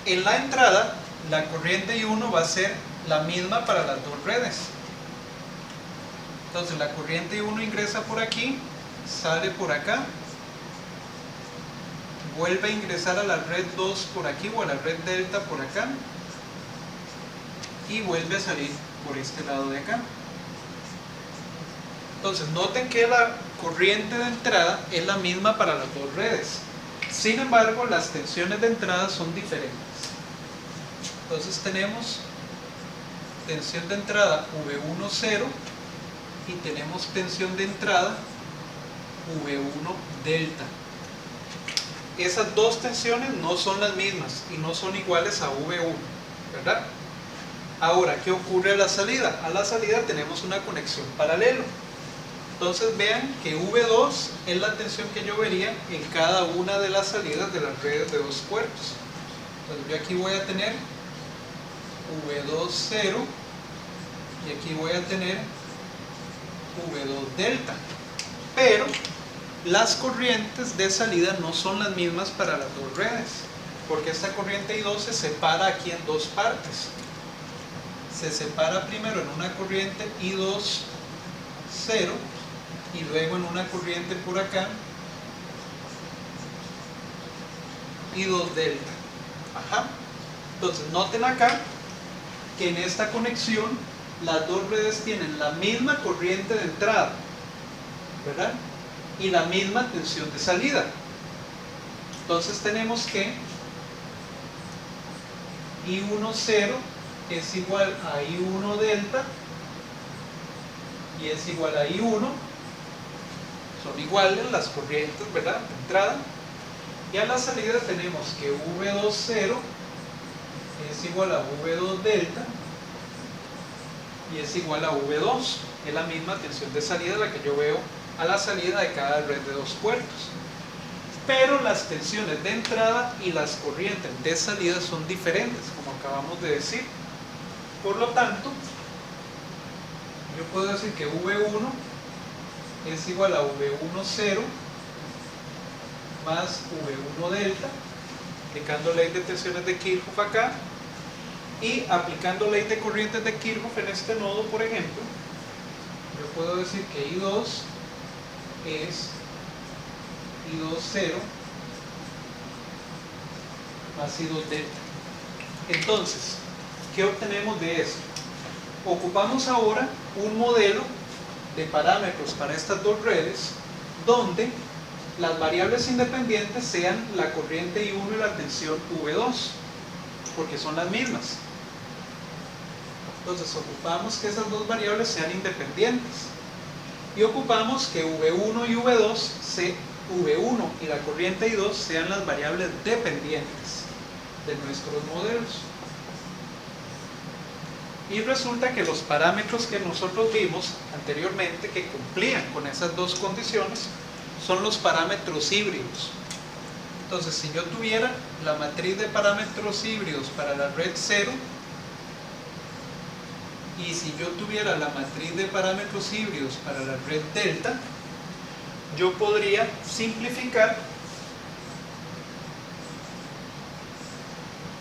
en la entrada la corriente I1 va a ser la misma para las dos redes. Entonces la corriente I1 ingresa por aquí, sale por acá, vuelve a ingresar a la red 2 por aquí o a la red delta por acá, y vuelve a salir por este lado de acá. Entonces noten que la corriente de entrada es la misma para las dos redes. Sin embargo, las tensiones de entrada son diferentes. Entonces tenemos tensión de entrada V1 0 y tenemos tensión de entrada V1 delta. esas dos tensiones no son las mismas y no son iguales a V1, ¿verdad? Ahora, ¿qué ocurre a la salida? A la salida tenemos una conexión paralelo. Entonces vean que V2 es la tensión que yo vería en cada una de las salidas de las redes de dos puertos. Entonces yo aquí voy a tener V2 0 y aquí voy a tener V2 delta. Pero las corrientes de salida no son las mismas para las dos redes, porque esta corriente I2 se separa aquí en dos partes. Se separa primero en una corriente I2 0 y luego en una corriente por acá I2 delta. Ajá. Entonces noten acá que en esta conexión las dos redes tienen la misma corriente de entrada, ¿verdad? Y la misma tensión de salida. Entonces tenemos que I1 0 es igual a I1 delta y es igual a I1. Son iguales las corrientes, ¿verdad? De entrada. Y a la salida tenemos que V2 0 es igual a V2 delta y es igual a V2. Es la misma tensión de salida la que yo veo a la salida de cada red de dos puertos. Pero las tensiones de entrada y las corrientes de salida son diferentes, como acabamos de decir. Por lo tanto, yo puedo decir que V1 es igual a V1 0 más V1 delta, aplicando ley de tensiones de Kirchhoff acá, y aplicando ley de corrientes de Kirchhoff en este nodo, por ejemplo, yo puedo decir que I2 es I2 0 más I2 delta. Entonces, ¿qué obtenemos de esto? Ocupamos ahora un modelo de parámetros para estas dos redes donde las variables independientes sean la corriente I1 y la tensión V2, porque son las mismas. Entonces ocupamos que esas dos variables sean independientes y ocupamos que V1 y V2 V1 y la corriente I2 sean las variables dependientes de nuestros modelos. Y resulta que los parámetros que nosotros vimos anteriormente que cumplían con esas dos condiciones son los parámetros híbridos. Entonces, si yo tuviera la matriz de parámetros híbridos para la red 0 y si yo tuviera la matriz de parámetros híbridos para la red delta, yo podría simplificar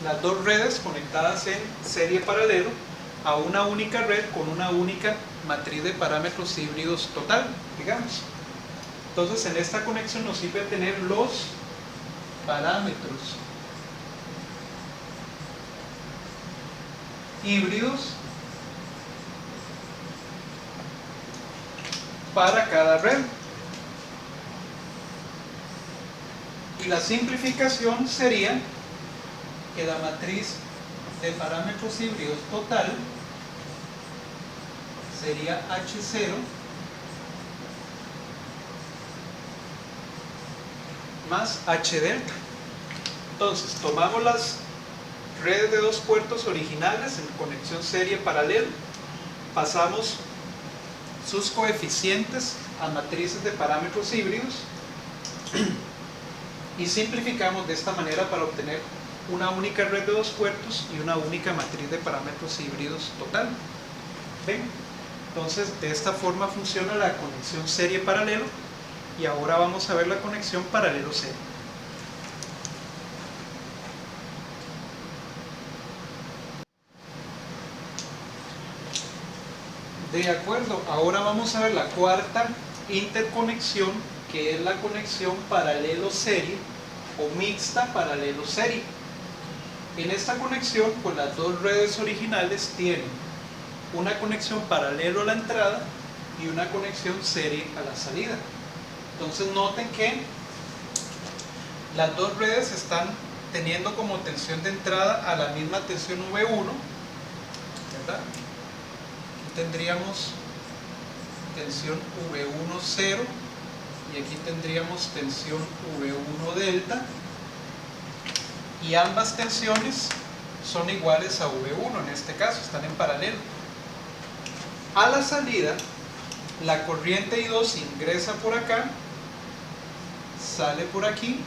las dos redes conectadas en serie paralelo a una única red con una única matriz de parámetros híbridos total, digamos. Entonces en esta conexión nos sirve tener los parámetros híbridos para cada red. Y la simplificación sería que la matriz de parámetros híbridos total sería H0 más H delta. Entonces tomamos las redes de dos puertos originales en conexión serie paralelo, pasamos sus coeficientes a matrices de parámetros híbridos y simplificamos de esta manera para obtener una única red de dos puertos y una única matriz de parámetros híbridos total. ¿Ven? Entonces de esta forma funciona la conexión serie paralelo y ahora vamos a ver la conexión paralelo serie. De acuerdo, ahora vamos a ver la cuarta interconexión, que es la conexión paralelo serie o mixta paralelo serie. En esta conexión, pues las dos redes originales tienen una conexión paralelo a la entrada y una conexión serie a la salida. Entonces noten que las dos redes están teniendo como tensión de entrada a la misma tensión V1, ¿verdad? Aquí tendríamos tensión V1 0 y aquí tendríamos tensión V1 delta y ambas tensiones son iguales a V1, en este caso, están en paralelo. A la salida, la corriente I2 ingresa por acá, sale por aquí,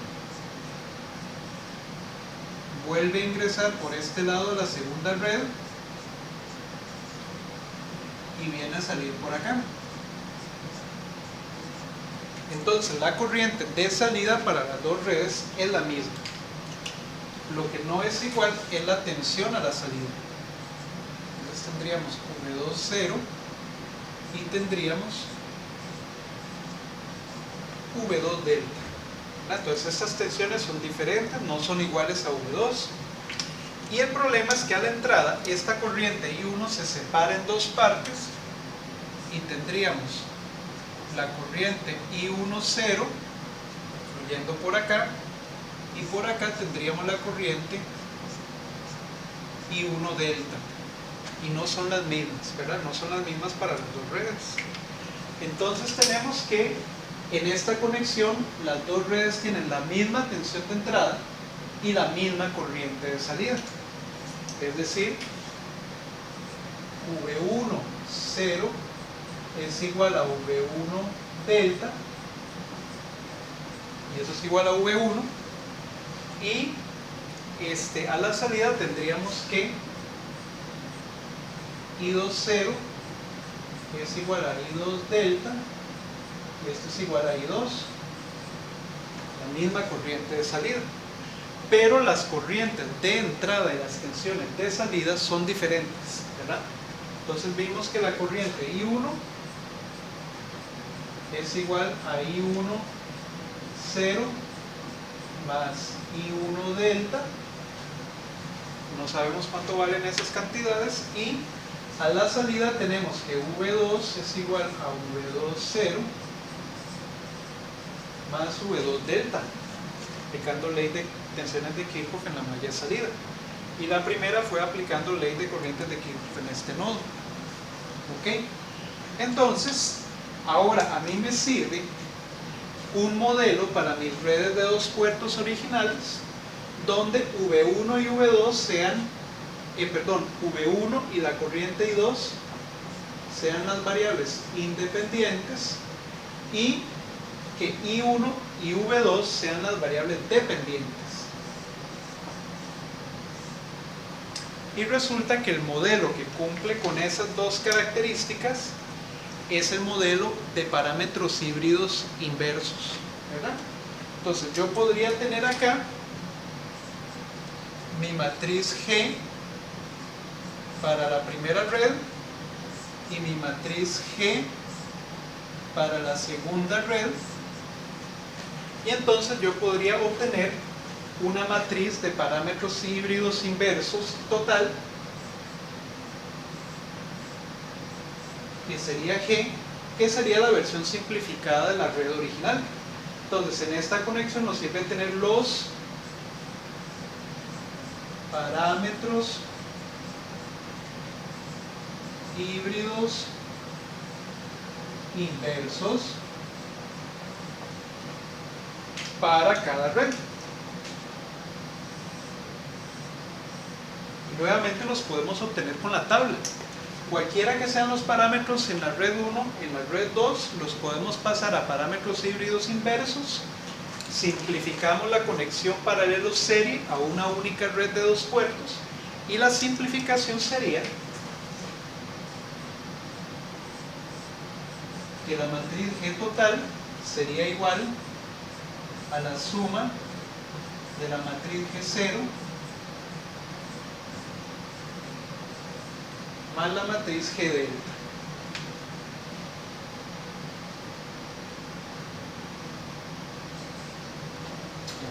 vuelve a ingresar por este lado de la segunda red y viene a salir por acá. Entonces la corriente de salida para las dos redes es la misma. Lo que no es igual es la tensión a la salida. Entonces tendríamos V2 0 y tendríamos V2 delta. Entonces estas tensiones son diferentes, no son iguales a V2. Y el problema es que a la entrada esta corriente I1 se separa en dos partes y tendríamos la corriente I1 0 fluyendo por acá, y por acá tendríamos la corriente I1 delta, y no son las mismas, ¿verdad? No son las mismas para las dos redes. Entonces tenemos que en esta conexión las dos redes tienen la misma tensión de entrada y la misma corriente de salida, es decir, V1 0 es igual a V1 delta, y eso es igual a V1, y a la salida tendríamos que I2 0 es igual a I2 delta, y esto es igual a I2, la misma corriente de salida. Pero las corrientes de entrada y las tensiones de salida son diferentes, ¿verdad? Entonces vimos que la corriente I1 es igual a I1 0 más I1 delta, no sabemos cuánto valen esas cantidades, y a la salida tenemos que V2 es igual a V2 0 más V2 delta, aplicando ley de tensiones de Kirchhoff en la malla de salida. Y la primera fue aplicando ley de corrientes de Kirchhoff en este nodo. ¿Ok? Entonces, ahora a mí me sirve un modelo para mis redes de dos puertos originales, donde V1 y V2 sean, V1 y la corriente I2 sean las variables independientes, y que I1 y V2 sean las variables dependientes. Y resulta que el modelo que cumple con esas dos características es el modelo de parámetros híbridos inversos, ¿verdad? Entonces yo podría tener acá mi matriz G para la primera red y mi matriz G para la segunda red, y entonces yo podría obtener una matriz de parámetros híbridos inversos total, que sería G, que sería la versión simplificada de la red original. Entonces en esta conexión nos sirve tener los parámetros híbridos inversos para cada red. Y nuevamente los podemos obtener con la tabla. Cualquiera que sean los parámetros en la red 1, en la red 2, los podemos pasar a parámetros híbridos inversos. Simplificamos la conexión paralelo serie a una única red de dos puertos, y la simplificación sería que la matriz G total sería igual a la suma de la matriz G0 más la matriz G delta.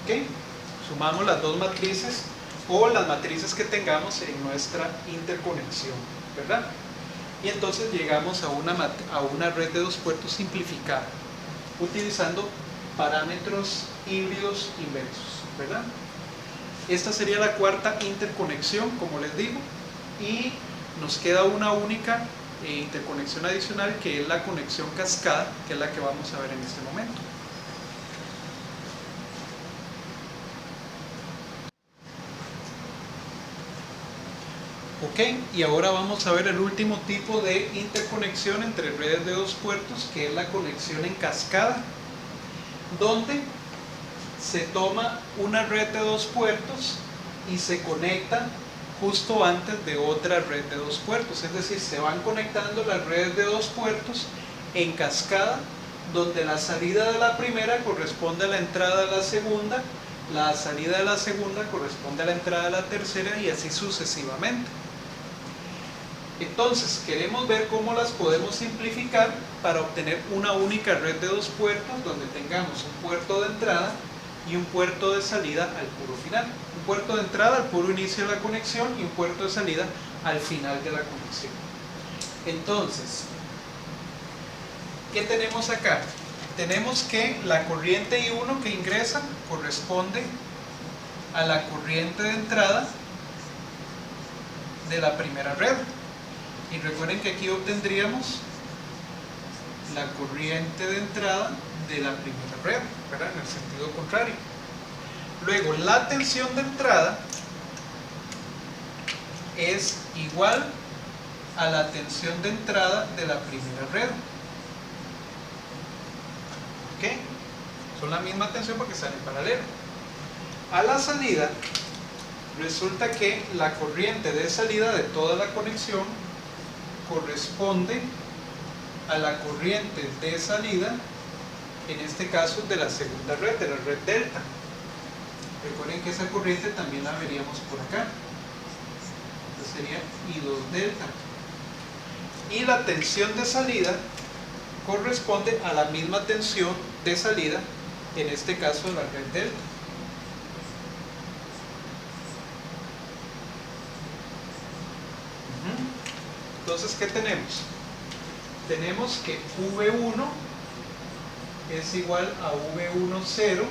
¿Ok? Sumamos las dos matrices o las matrices que tengamos en nuestra interconexión, ¿verdad? Y entonces llegamos a una red de dos puertos simplificada, utilizando parámetros híbridos inversos, ¿verdad? Esta sería la cuarta interconexión, como les digo, y nos queda una única interconexión adicional, que es la conexión cascada, que es la que vamos a ver en este momento. Ok, y ahora vamos a ver el último tipo de interconexión entre redes de dos puertos, que es la conexión en cascada, donde se toma una red de dos puertos y se conecta justo antes de otra red de dos puertos, es decir, se van conectando las redes de dos puertos en cascada, donde la salida de la primera corresponde a la entrada de la segunda, la salida de la segunda corresponde a la entrada de la tercera y así sucesivamente. Entonces queremos ver cómo las podemos simplificar para obtener una única red de dos puertos donde tengamos un puerto de entrada y un puerto de salida al puro final. Un puerto de entrada al puro inicio de la conexión y un puerto de salida al final de la conexión. Entonces, ¿qué tenemos acá? Tenemos que la corriente I1 que ingresa corresponde a la corriente de entrada de la primera red. Y recuerden que aquí obtendríamos la corriente de entrada de la primera red, ¿verdad? En el sentido contrario. Luego, la tensión de entrada es igual a la tensión de entrada de la primera red. ¿Ok? Son la misma tensión porque están en paralelo. A la salida, resulta que la corriente de salida de toda la conexión corresponde a la corriente de salida, en este caso de la segunda red, de la red delta. Recuerden que esa corriente también la veríamos por acá. Esta sería I2 delta. Y la tensión de salida corresponde a la misma tensión de salida, en este caso de la red delta. Entonces, ¿qué tenemos? Tenemos que V1 es igual a V10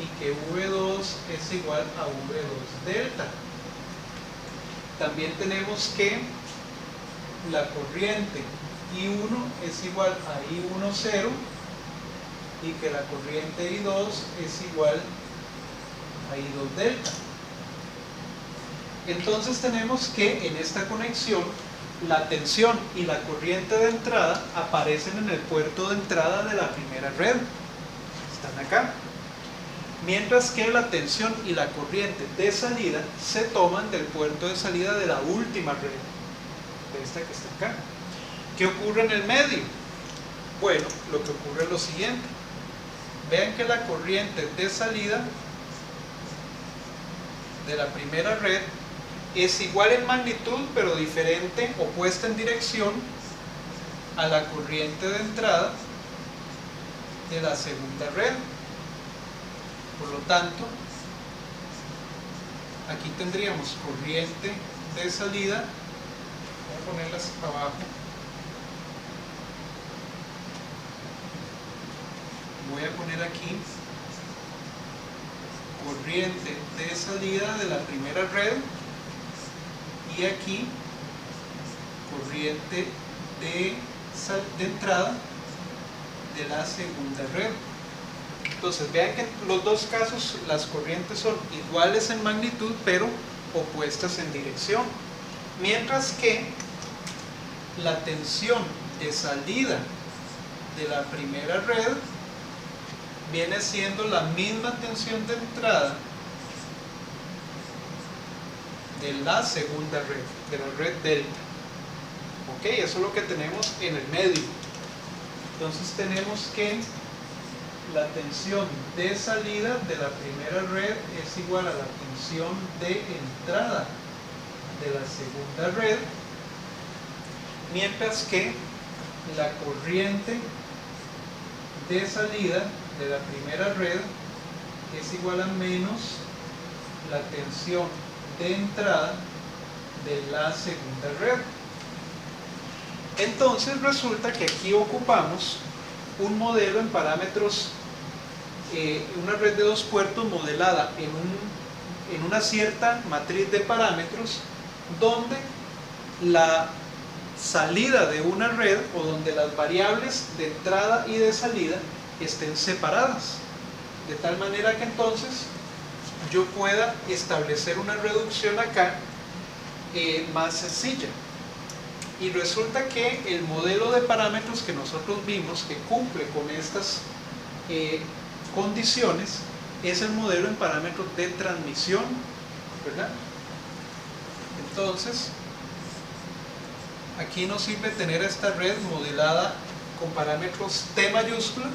y que V2 es igual a V2 delta. También tenemos que la corriente I1 es igual a I10 y que la corriente I2 es igual a I2 delta. Entonces tenemos que en esta conexión la tensión y la corriente de entrada aparecen en el puerto de entrada de la primera red, están acá, mientras que la tensión y la corriente de salida se toman del puerto de salida de la última red, de esta que está acá. ¿Qué ocurre en el medio? Bueno, lo que ocurre es lo siguiente. Vean que la corriente de salida de la primera red es igual en magnitud, pero diferente, opuesta en dirección a la corriente de entrada de la segunda red. Por lo tanto, aquí tendríamos corriente de salida, voy a ponerlas abajo, voy a poner aquí corriente de salida de la primera red y aquí corriente de entrada de la segunda red. Entonces vean que en los dos casos las corrientes son iguales en magnitud pero opuestas en dirección, mientras que la tensión de salida de la primera red viene siendo la misma tensión de entrada de la segunda red, de la red delta. Ok, eso es lo que tenemos en el medio. Entonces tenemos que la tensión de salida de la primera red es igual a la tensión de entrada de la segunda red, mientras que la corriente de salida de la primera red es igual a menos la tensión de entrada de la segunda red. Entonces resulta que aquí ocupamos un modelo en parámetros, una red de dos puertos modelada en una cierta matriz de parámetros, donde la salida de una red o donde las variables de entrada y de salida estén separadas, de tal manera que entonces yo pueda establecer una reducción acá más sencilla. Y resulta que el modelo de parámetros que nosotros vimos que cumple con estas condiciones es el modelo en parámetros de transmisión, ¿verdad? Entonces, aquí nos sirve tener esta red modelada con parámetros T mayúscula,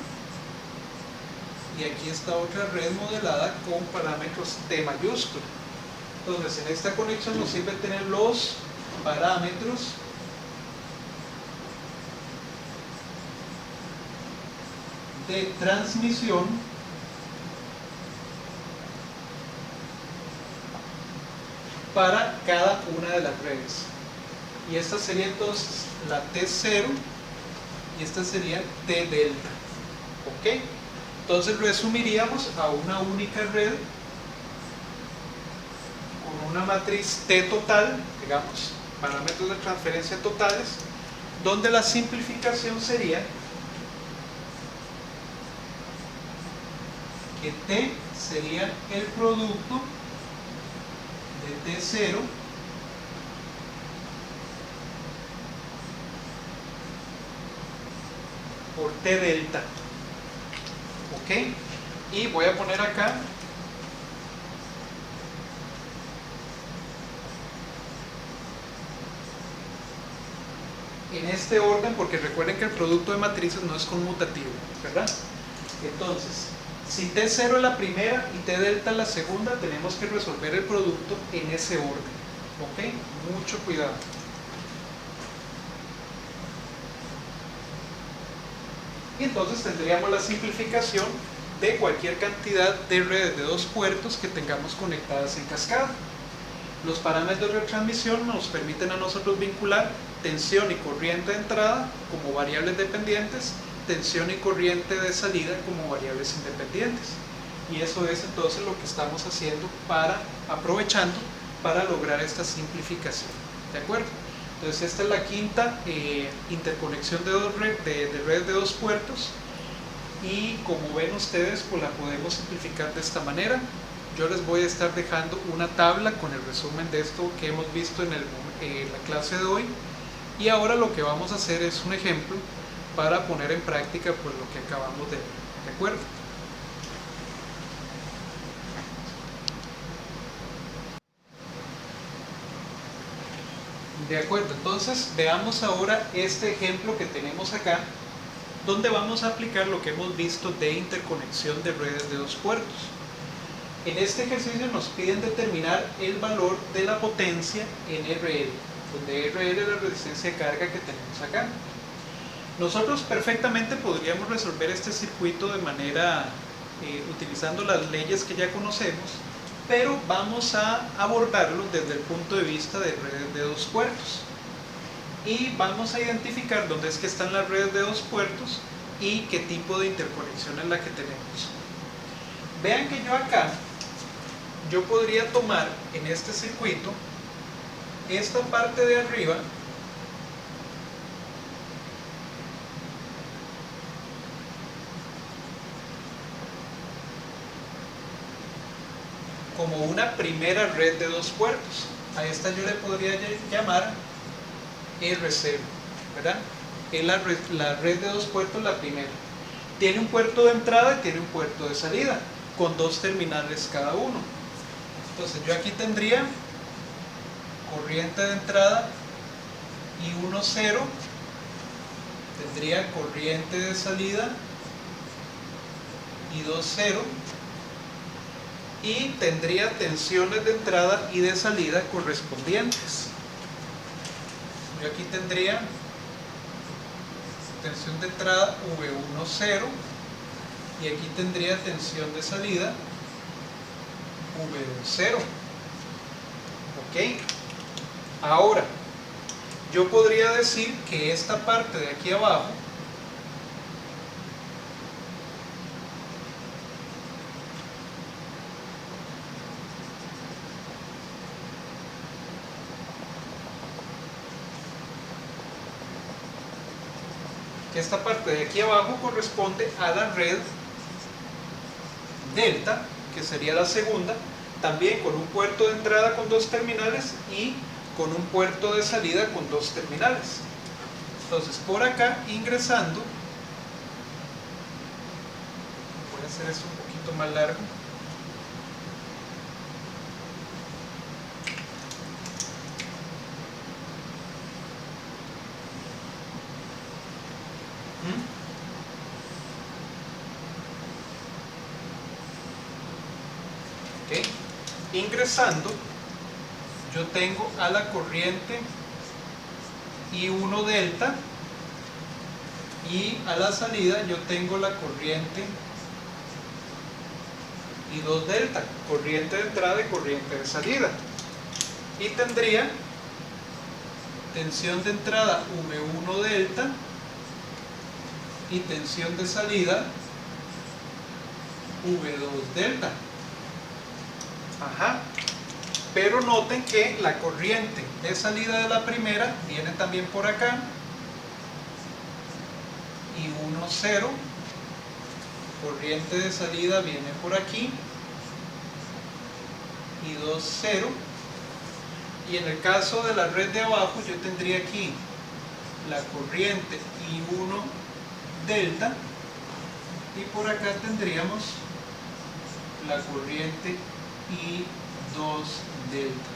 y aquí está otra red modelada con parámetros T mayúscula. Entonces, en esta conexión nos sirve tener los parámetros de transmisión para cada una de las redes. Y esta sería entonces la T0 y esta sería T delta. ¿Ok? Entonces resumiríamos a una única red con una matriz T total, digamos, parámetros de transferencia totales, donde la simplificación sería que T sería el producto de T0 por T delta. ¿Ok? Y voy a poner acá en este orden, porque recuerden que el producto de matrices no es conmutativo, ¿verdad? Entonces, si T0 es la primera y T delta es la segunda, tenemos que resolver el producto en ese orden. ¿Ok? Mucho cuidado. Y entonces tendríamos la simplificación de cualquier cantidad de redes de 2 puertos que tengamos conectadas en cascada. Los parámetros de transmisión nos permiten a nosotros vincular tensión y corriente de entrada como variables dependientes, tensión y corriente de salida como variables independientes. Y eso es entonces lo que estamos haciendo aprovechando para lograr esta simplificación. ¿De acuerdo? Entonces esta es la quinta interconexión de redes de 2 puertos, y como ven ustedes, pues la podemos simplificar de esta manera. Yo les voy a estar dejando una tabla con el resumen de esto que hemos visto en la clase de hoy, y ahora lo que vamos a hacer es un ejemplo para poner en práctica pues lo que acabamos de ver. ¿De acuerdo? De acuerdo, entonces veamos ahora este ejemplo que tenemos acá, donde vamos a aplicar lo que hemos visto de interconexión de redes de 2 puertos. En este ejercicio nos piden determinar el valor de la potencia en RL, donde RL es la resistencia de carga que tenemos acá. Nosotros perfectamente podríamos resolver este circuito de manera utilizando las leyes que ya conocemos, pero vamos a abordarlo desde el punto de vista de redes de 2 puertos. Y vamos a identificar dónde es que están las redes de 2 puertos y qué tipo de interconexión es la que tenemos. Vean que yo podría tomar en este circuito esta parte de arriba como una primera red de 2 puertos. A esta yo le podría llamar R0, ¿verdad? Es la red de 2 puertos, la primera. Tiene un puerto de entrada y tiene un puerto de salida, con 2 terminales cada uno. Entonces yo aquí tendría corriente de entrada y 1,0, tendría corriente de salida y 2,0, y tendría tensiones de entrada y de salida correspondientes. Yo aquí tendría tensión de entrada V10 y aquí tendría tensión de salida V20. ¿Ok? Ahora, yo podría decir que esta parte de aquí abajo corresponde a la red delta, que sería la segunda, también con un puerto de entrada con 2 terminales y con un puerto de salida con dos terminales. Entonces por acá ingresando, voy a hacer esto un poquito más largo. ¿Okay? Ingresando, yo tengo a la corriente I1 delta y a la salida yo tengo la corriente I2 delta, corriente de entrada y corriente de salida. Y tendría tensión de entrada V1 delta y tensión de salida V2 delta. Ajá. Pero noten que la corriente de salida de la primera viene también por acá. Y 1, 0. Corriente de salida viene por aquí. Y 2, 0. Y en el caso de la red de abajo yo tendría aquí la corriente I1 delta. Y por acá tendríamos la corriente I2 delta.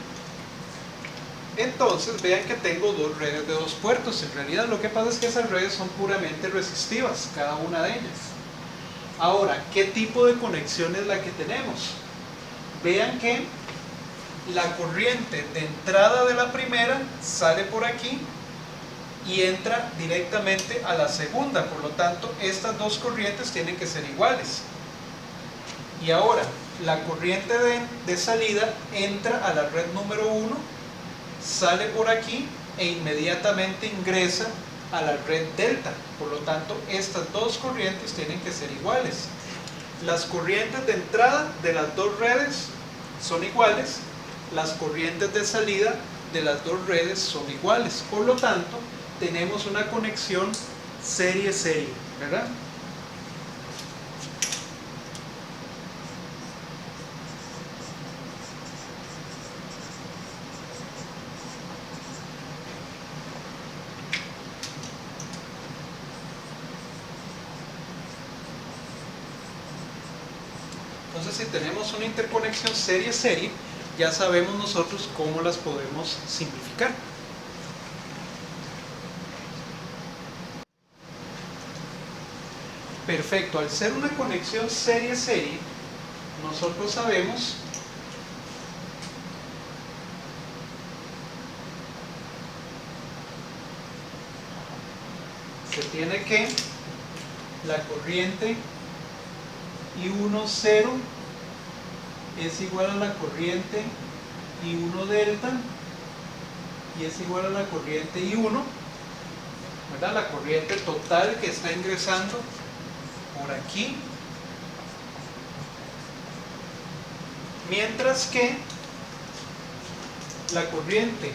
Entonces vean que tengo dos redes de dos puertos. En realidad lo que pasa es que esas redes son puramente resistivas, cada una de ellas. Ahora, ¿qué tipo de conexión es la que tenemos? Vean que la corriente de entrada de la primera sale por aquí y entra directamente a la segunda. Por lo tanto, estas dos corrientes tienen que ser iguales. Y ahora, la corriente de salida entra a la red número 1, sale por aquí e inmediatamente ingresa a la red delta. Por lo tanto, estas dos corrientes tienen que ser iguales. Las corrientes de entrada de las dos redes son iguales, las corrientes de salida de las dos redes son iguales. Por lo tanto, tenemos una conexión serie-serie, ¿verdad? Entonces, si tenemos una interconexión serie-serie, ya sabemos nosotros cómo las podemos simplificar. Perfecto, al ser una conexión serie-serie, nosotros sabemos que tiene que la corriente I1 0 es igual a la corriente I1 delta y es igual a la corriente I1, ¿verdad? La corriente total que está ingresando por aquí, mientras que la corriente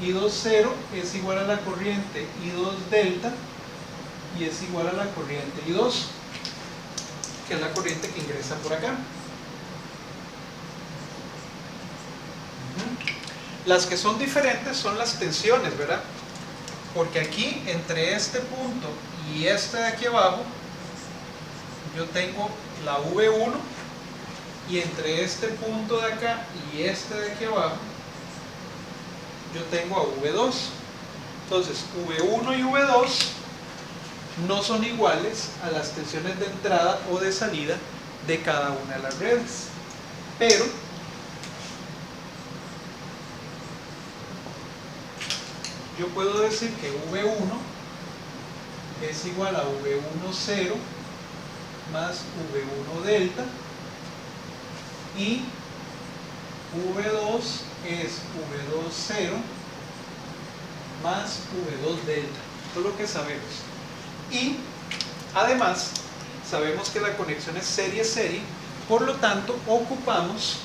I2 0 es igual a la corriente I2 delta y es igual a la corriente I2, que es la corriente que ingresa por acá. Las que son diferentes son las tensiones, ¿verdad? Porque aquí, entre este punto y este de aquí abajo, yo tengo la V1, y entre este punto de acá y este de aquí abajo, yo tengo a V2. Entonces, V1 y V2 no son iguales a las tensiones de entrada o de salida de cada una de las redes. Pero yo puedo decir que V1 es igual a V1 0 más V1 delta y V2 es V2 0 más V2 delta. Esto es lo que sabemos. Y además sabemos que la conexión es serie-serie, por lo tanto ocupamos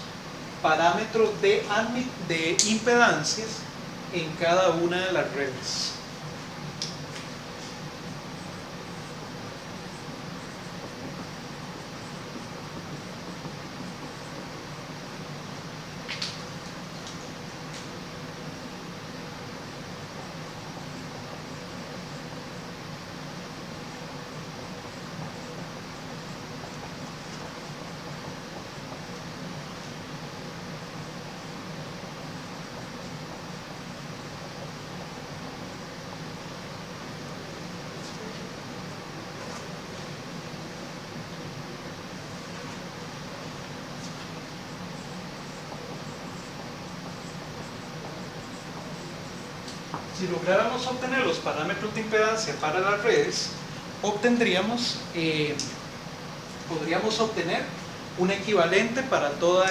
parámetros de impedancias en cada una de las redes. Si lográramos obtener los parámetros de impedancia para las redes, podríamos obtener un equivalente para todas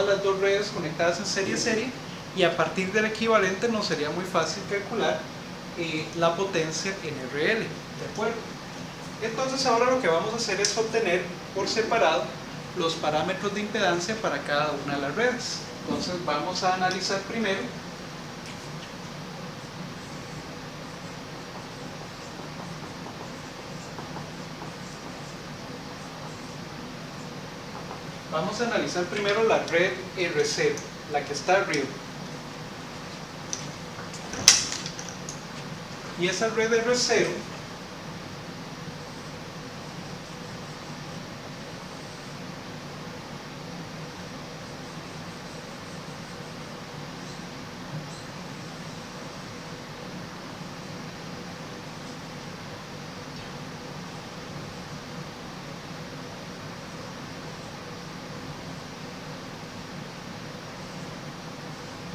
las dos redes conectadas en serie, y a partir del equivalente nos sería muy fácil calcular la potencia en RL, ¿de acuerdo? Entonces ahora lo que vamos a hacer es obtener por separado los parámetros de impedancia para cada una de las redes. Entonces vamos a analizar primero la red R0, la que está arriba. Y esa red R0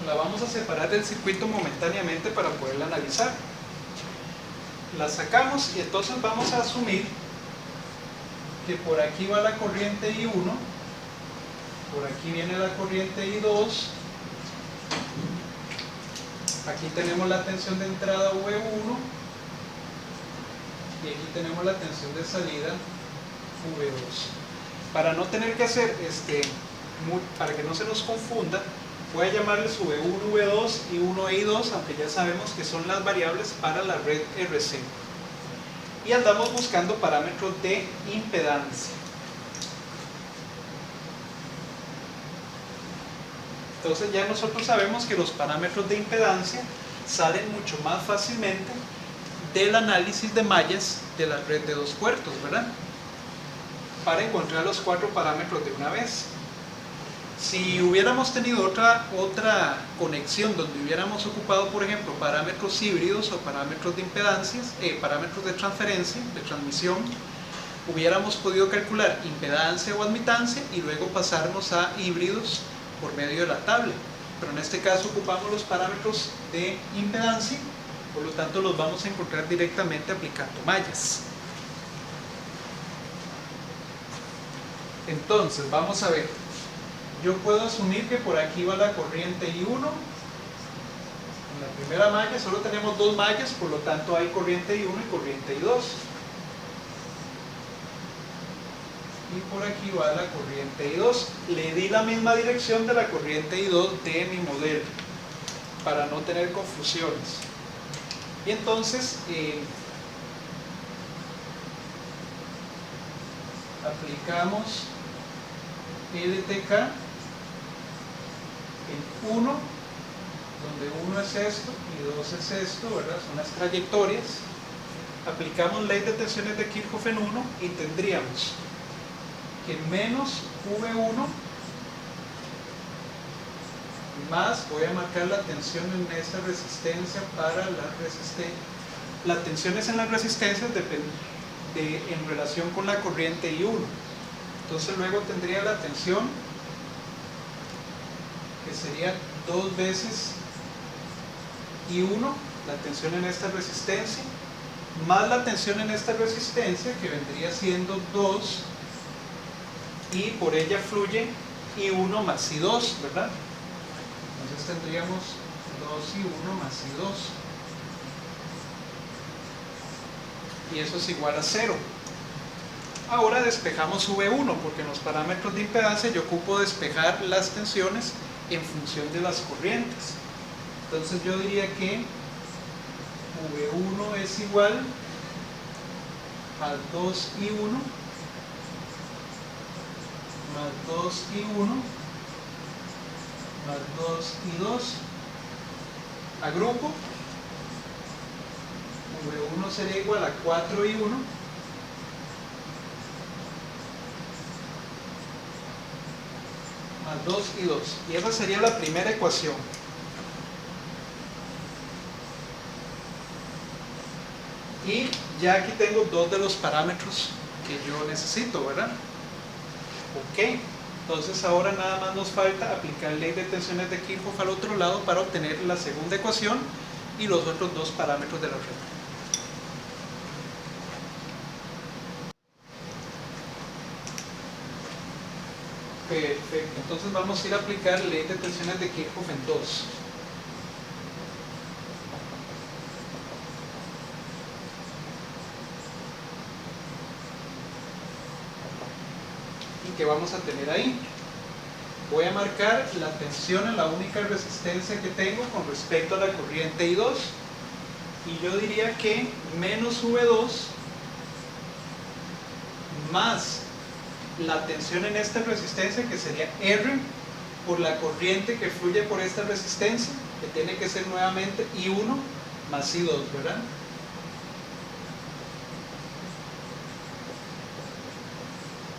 la vamos a separar del circuito momentáneamente para poderla analizar. La sacamos y entonces vamos a asumir que por aquí va la corriente I1, por aquí viene la corriente I2, aquí tenemos la tensión de entrada V1 y aquí tenemos la tensión de salida V2. Para no tener que hacer para que no se nos confunda, voy a llamarles V1, V2 y 1 e I2, aunque ya sabemos que son las variables para la red RC. Y andamos buscando parámetros de impedancia. Entonces ya nosotros sabemos que los parámetros de impedancia salen mucho más fácilmente del análisis de mallas de la red de dos puertos, ¿verdad? Para encontrar los 4 parámetros de una vez. Si hubiéramos tenido otra conexión donde hubiéramos ocupado, por ejemplo, parámetros híbridos o parámetros de impedancias, parámetros de transferencia, de transmisión, hubiéramos podido calcular impedancia o admitancia y luego pasarnos a híbridos por medio de la tabla. Pero en este caso ocupamos los parámetros de impedancia, por lo tanto los vamos a encontrar directamente aplicando mallas. Entonces, vamos a ver. Yo puedo asumir que por aquí va la corriente I1. En la primera malla solo tenemos 2 mallas, por lo tanto hay corriente I1 y corriente I2. Y por aquí va la corriente I2. Le di la misma dirección de la corriente I2 de mi modelo, para no tener confusiones. Y entonces aplicamos LTK en 1, donde 1 es esto y 2 es esto, ¿verdad? Son las trayectorias. Aplicamos ley de tensiones de Kirchhoff en 1 y tendríamos que menos V1 más, voy a marcar la tensión en esta resistencia para la resistencia. Las tensiones en las resistencias dependen en relación con la corriente I1. Entonces luego tendría la tensión, que sería 2 veces I1, la tensión en esta resistencia, más la tensión en esta resistencia, que vendría siendo 2, y por ella fluye I1 más I2, ¿verdad? Entonces tendríamos 2I1 más I2, y eso es igual a 0. Ahora despejamos V1, porque en los parámetros de impedancia yo ocupo despejar las tensiones en función de las corrientes. Entonces yo diría que V1 es igual a 2I1 más 2I1 más 2I2. Agrupo. V1 sería igual a 4I1 más 2I2. Y esa sería la primera ecuación. Y ya aquí tengo 2 de los parámetros que yo necesito, ¿verdad? Ok. Entonces ahora nada más nos falta aplicar ley de tensiones de Kirchhoff al otro lado para obtener la segunda ecuación, y los otros dos parámetros de la red. Perfecto, entonces vamos a ir a aplicar ley de tensiones de Kirchhoff en 2. ¿Y qué vamos a tener ahí? Voy a marcar la tensión en la única resistencia que tengo con respecto a la corriente I2, y yo diría que menos V2 más la tensión en esta resistencia, que sería R, por la corriente que fluye por esta resistencia, que tiene que ser nuevamente I1 más I2, ¿verdad?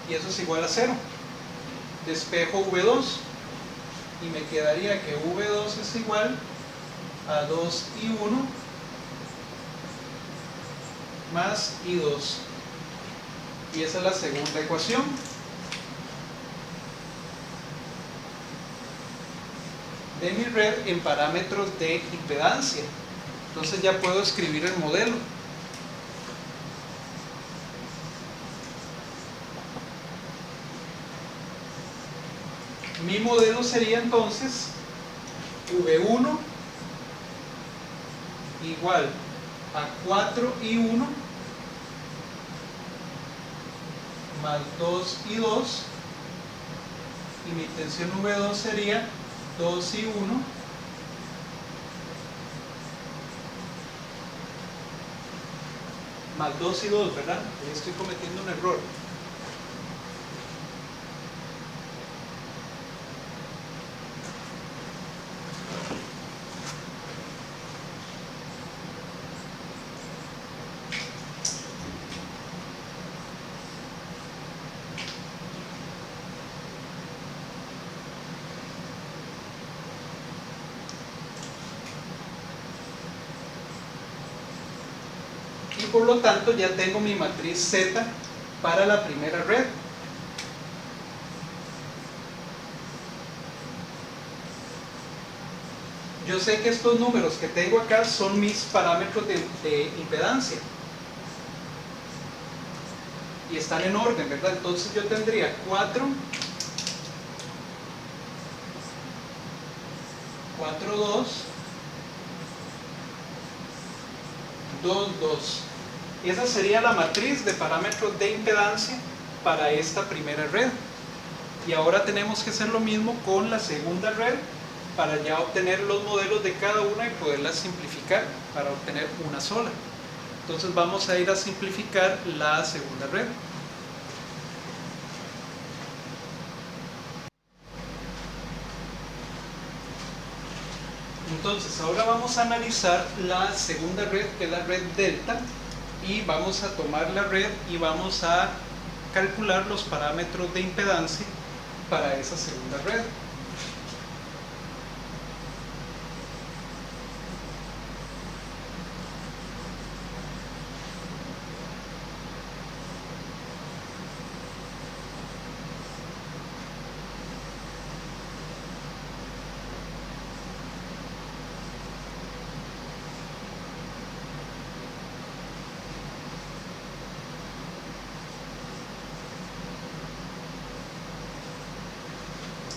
Y eso es igual a 0. Despejo V2 y me quedaría que V2 es igual a 2I1 más I2, y esa es la segunda ecuación. De mi red en parámetros de impedancia. Entonces ya puedo escribir el modelo. Mi modelo sería entonces V1 igual a 4I1 más 2I2, y mi tensión V2 sería 2I1 más 2I2, ¿verdad? Ahí estoy cometiendo un error. Y por lo tanto ya tengo mi matriz Z para la primera red. Yo sé que estos números que tengo acá son mis parámetros de impedancia y están en orden, ¿verdad? Entonces yo tendría 4, 4, 2, 2, 2. Esa sería la matriz de parámetros de impedancia para esta primera red. Y ahora tenemos que hacer lo mismo con la segunda red para ya obtener los modelos de cada una y poderlas simplificar para obtener una sola. Entonces vamos a ir a simplificar la segunda red. Entonces ahora vamos a analizar la segunda red, que es la red delta, y vamos a tomar la red y vamos a calcular los parámetros de impedancia para esa segunda red.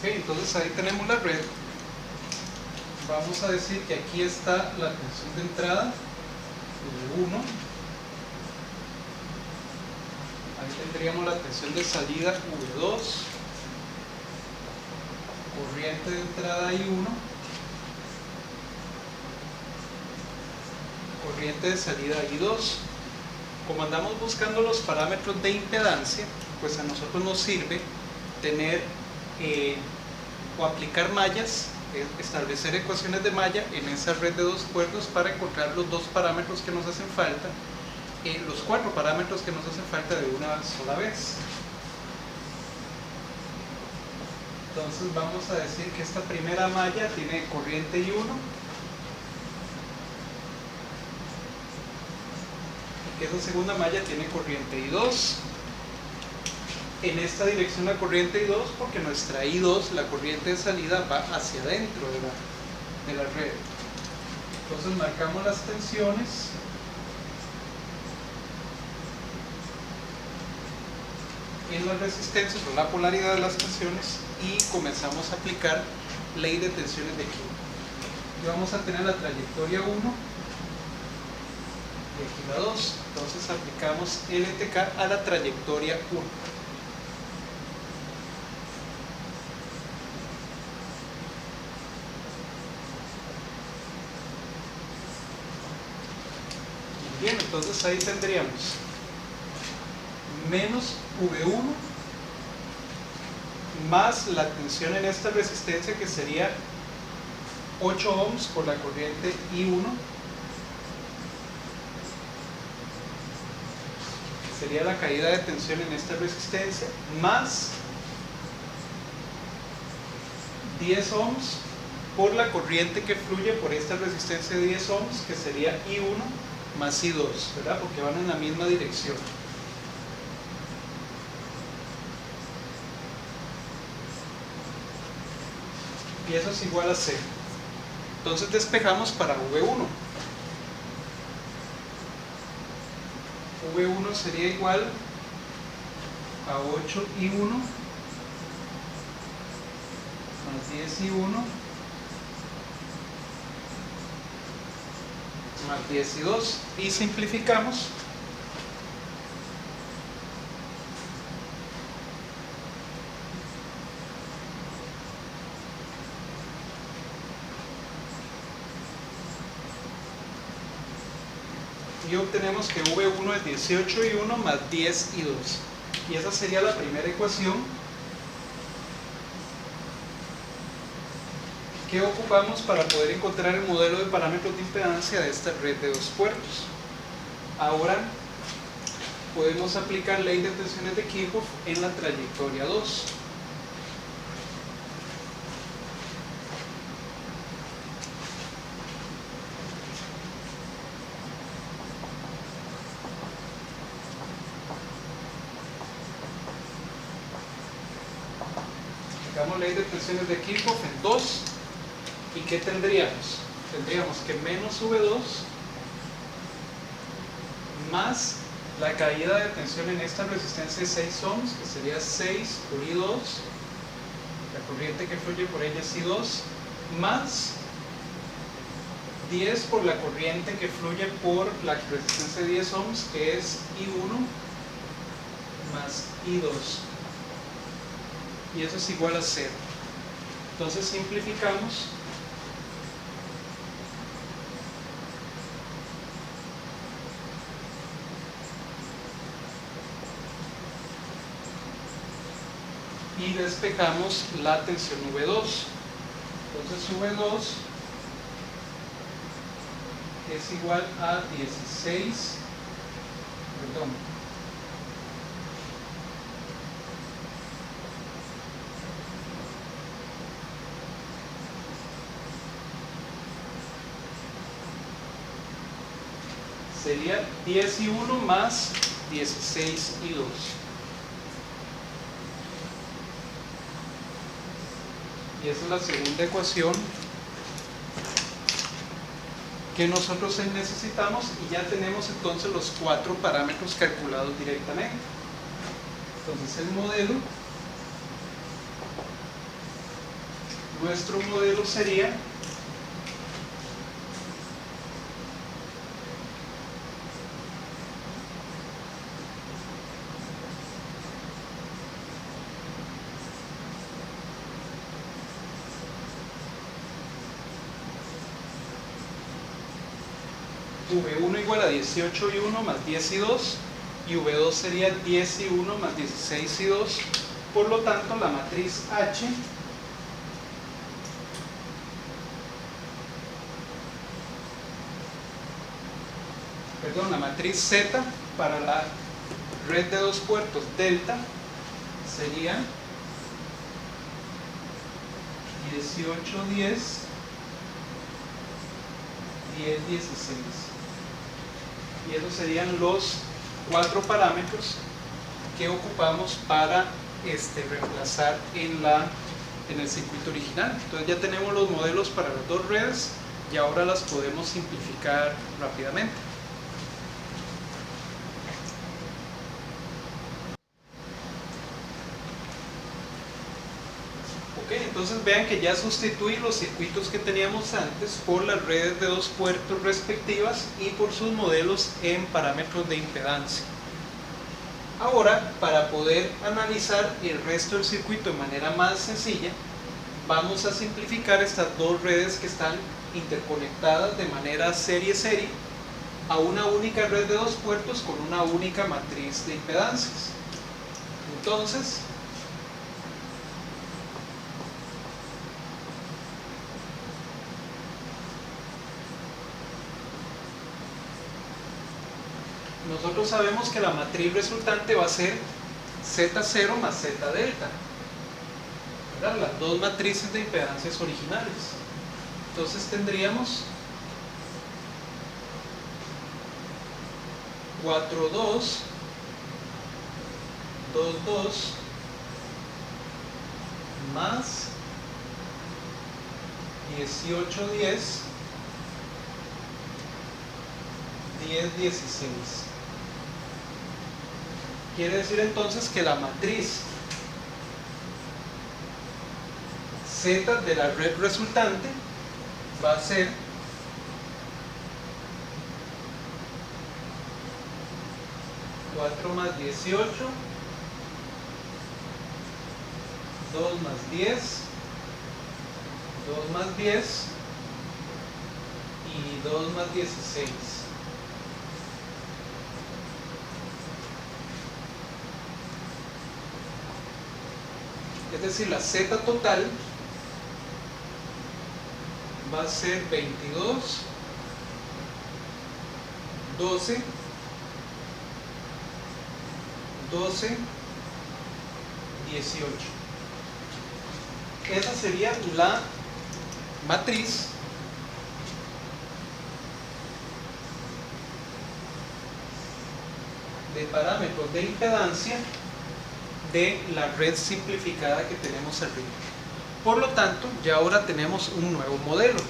Okay, entonces ahí tenemos la red. Vamos a decir que aquí está la tensión de entrada, V1. Ahí tendríamos la tensión de salida, V2. Corriente de entrada, I1. Corriente de salida, I2. Como andamos buscando los parámetros de impedancia, pues a nosotros nos sirve tener o aplicar mallas, establecer ecuaciones de malla en esa red de dos puertos para encontrar los dos parámetros que nos hacen falta, los cuatro parámetros que nos hacen falta de una sola vez. Entonces vamos a decir que esta primera malla tiene corriente I1 y que esa segunda malla tiene corriente I2. En esta dirección la corriente I2 porque nuestra I2, la corriente de salida, va hacia adentro de la red. Entonces marcamos las tensiones en las resistencias o la polaridad de las tensiones y comenzamos a aplicar ley de tensiones de Killoff. Y vamos a tener la trayectoria 1 y aquí la 2. Entonces aplicamos LTK a la trayectoria 1. Bien, entonces ahí tendríamos menos V1 más la tensión en esta resistencia que sería 8 ohms por la corriente I1, que sería la caída de tensión en esta resistencia, más 10 ohms por la corriente que fluye por esta resistencia de 10 ohms, que sería I1 más I2, ¿verdad? Porque van en la misma dirección. Y eso es igual a 0. Entonces despejamos para V1. V1 sería igual a 8I1 más 10I1 más 10I2 y simplificamos. Y obtenemos que V1 es 18I1 más 10I2. Y esa sería la primera ecuación que ocupamos para poder encontrar el modelo de parámetros de impedancia de esta red de dos puertos. Ahora podemos aplicar ley de tensiones de Kirchhoff en la trayectoria 2. Aplicamos ley de tensiones de Kirchhoff en 2. ¿Y qué tendríamos? Tendríamos que menos V2 más la caída de tensión en esta resistencia de 6 ohms, que sería 6 por I2, la corriente que fluye por ella es I2, más 10 por la corriente que fluye por la resistencia de 10 ohms, que es I1 más I2. Y eso es igual a 0. Entonces simplificamos. Y despejamos la tensión V2. Entonces V2 es igual a 16, perdón, sería 10I1 más 16I2. Y esa es la segunda ecuación que nosotros necesitamos, y ya tenemos entonces los 4 parámetros calculados directamente. Entonces el modelo, nuestro modelo sería V1 igual a 18I1 más 10I2, y V2 sería 10I1 más 16I2. Por lo tanto, la matriz H la matriz Z para la red de dos puertos delta sería 18, 10, 10, 16. Y esos serían los 4 parámetros que ocupamos para reemplazar en el circuito original. Entonces ya tenemos los modelos para las dos redes y ahora las podemos simplificar rápidamente. Ok, entonces vean que ya sustituí los circuitos que teníamos antes por las redes de 2 puertos respectivas y por sus modelos en parámetros de impedancia. Ahora, para poder analizar el resto del circuito de manera más sencilla, vamos a simplificar estas dos redes que están interconectadas de manera serie-serie a una única red de 2 puertos con una única matriz de impedancias. Entonces, nosotros sabemos que la matriz resultante va a ser Z0 más Z delta, ¿verdad? Las dos matrices de impedancias originales. Entonces tendríamos 4, 2, 2, 2 más 18, 10, 10, 16. Quiere decir entonces que la matriz Z de la red resultante va a ser 4 más 18, 2 más 10, 2 más 10 y 2 más 16. Es decir, la Z total va a ser 22, 12, 12, 18. Esa sería la matriz de parámetros de impedancia de la red simplificada que tenemos arriba. Por lo tanto, ya ahora tenemos un nuevo modelo,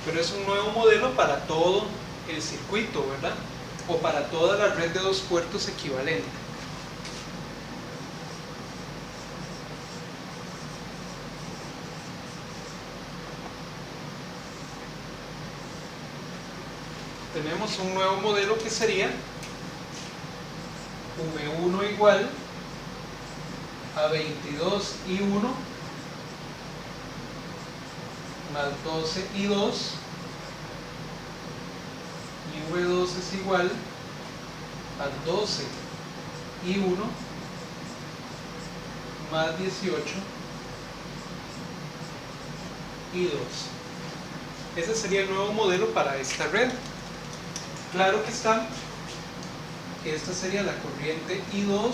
pero es un nuevo modelo para todo el circuito, ¿verdad? O para toda la red de 2 puertos equivalente. Tenemos un nuevo modelo que sería V1 igual a 22 y 1 más 12 y 2, y V2 es igual a 12 y 1 más 18 y 2. Ese sería el nuevo modelo para esta red. Claro que está, esta sería la corriente I2,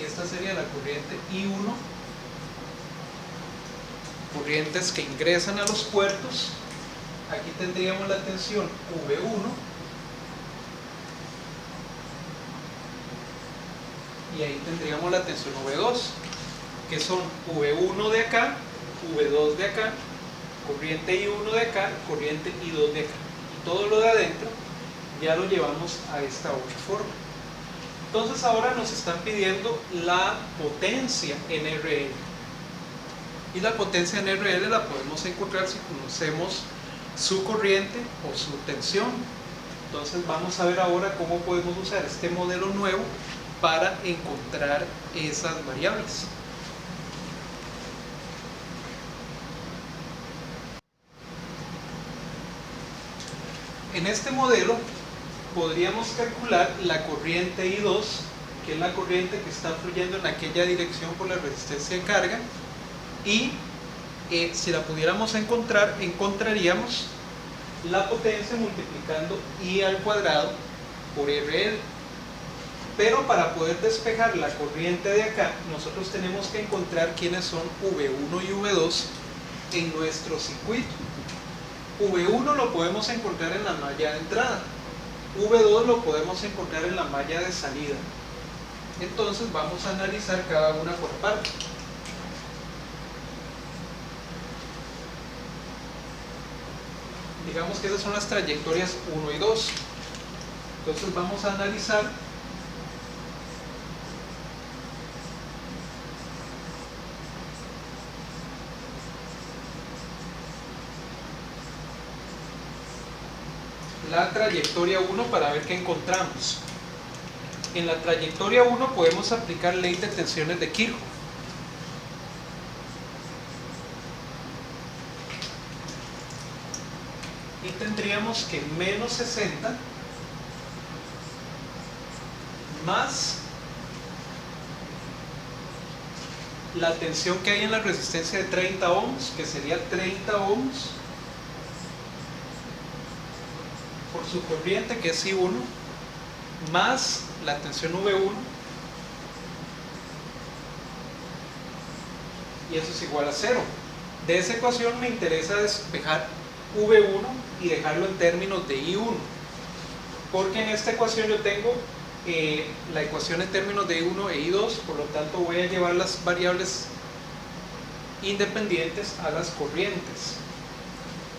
esta sería la corriente I1, corrientes que ingresan a los puertos. Aquí tendríamos la tensión V1 y ahí tendríamos la tensión V2, que son V1 de acá, V2 de acá, corriente I1 de acá, corriente I2 de acá, y todo lo de adentro ya lo llevamos a esta otra forma. Entonces ahora nos están pidiendo la potencia NRL, y la potencia NRL la podemos encontrar si conocemos su corriente o su tensión. Entonces vamos a ver ahora cómo podemos usar este modelo nuevo para encontrar esas variables. En este modelo podríamos calcular la corriente I2, que es la corriente que está fluyendo en aquella dirección por la resistencia de carga, y si la pudiéramos encontrar, encontraríamos la potencia multiplicando I al cuadrado por RL. Pero para poder despejar la corriente de acá, nosotros tenemos que encontrar quiénes son V1 y V2 en nuestro circuito. V1 lo podemos encontrar en la malla de entrada, V2 lo podemos encontrar en la malla de salida. Entonces vamos a analizar cada una por parte. Digamos que esas son las trayectorias 1 y 2. Entonces vamos a analizar la trayectoria 1 para ver qué encontramos. En la trayectoria 1 podemos aplicar ley de tensiones de Kirchhoff. Y tendríamos que menos 60 más la tensión que hay en la resistencia de 30 ohms, que sería 30 ohms por su corriente, que es I1, más la tensión V1, y eso es igual a 0. De esa ecuación me interesa despejar V1 y dejarlo en términos de I1, porque en esta ecuación yo tengo la ecuación en términos de I1 e I2, por lo tanto voy a llevar las variables independientes a las corrientes.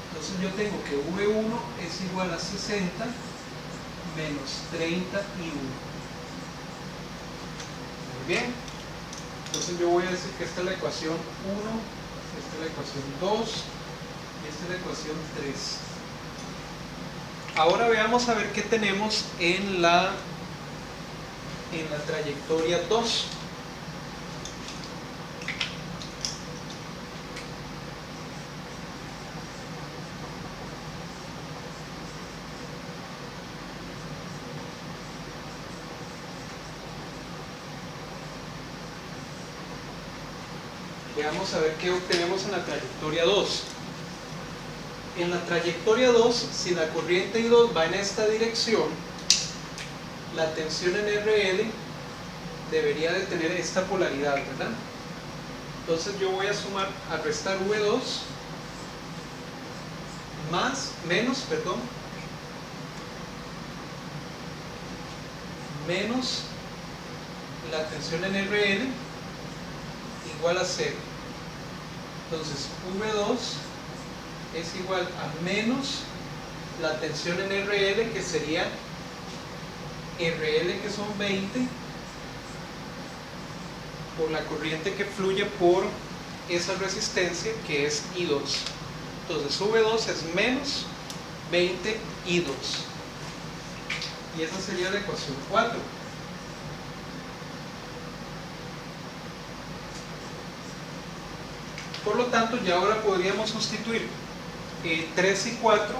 Entonces yo tengo que V1 es igual a 60 menos 30 I1. Muy bien. Entonces yo voy a decir que esta es la ecuación 1, esta es la ecuación 2 y esta es la ecuación 3. Ahora veamos a ver qué tenemos en la trayectoria 2. Veamos a ver qué obtenemos en la trayectoria 2. En la trayectoria 2, si la corriente I2 va en esta dirección, la tensión en RL debería de tener esta polaridad, ¿verdad? Entonces yo voy a restar V2 menos la tensión en RL igual a 0. Entonces V2 es igual a menos la tensión en RL, que sería RL, que son 20, por la corriente que fluye por esa resistencia, que es I2. Entonces V2 es menos 20 I2, y esa sería la ecuación 4. Por lo tanto, ya ahora podríamos sustituir 3 y 4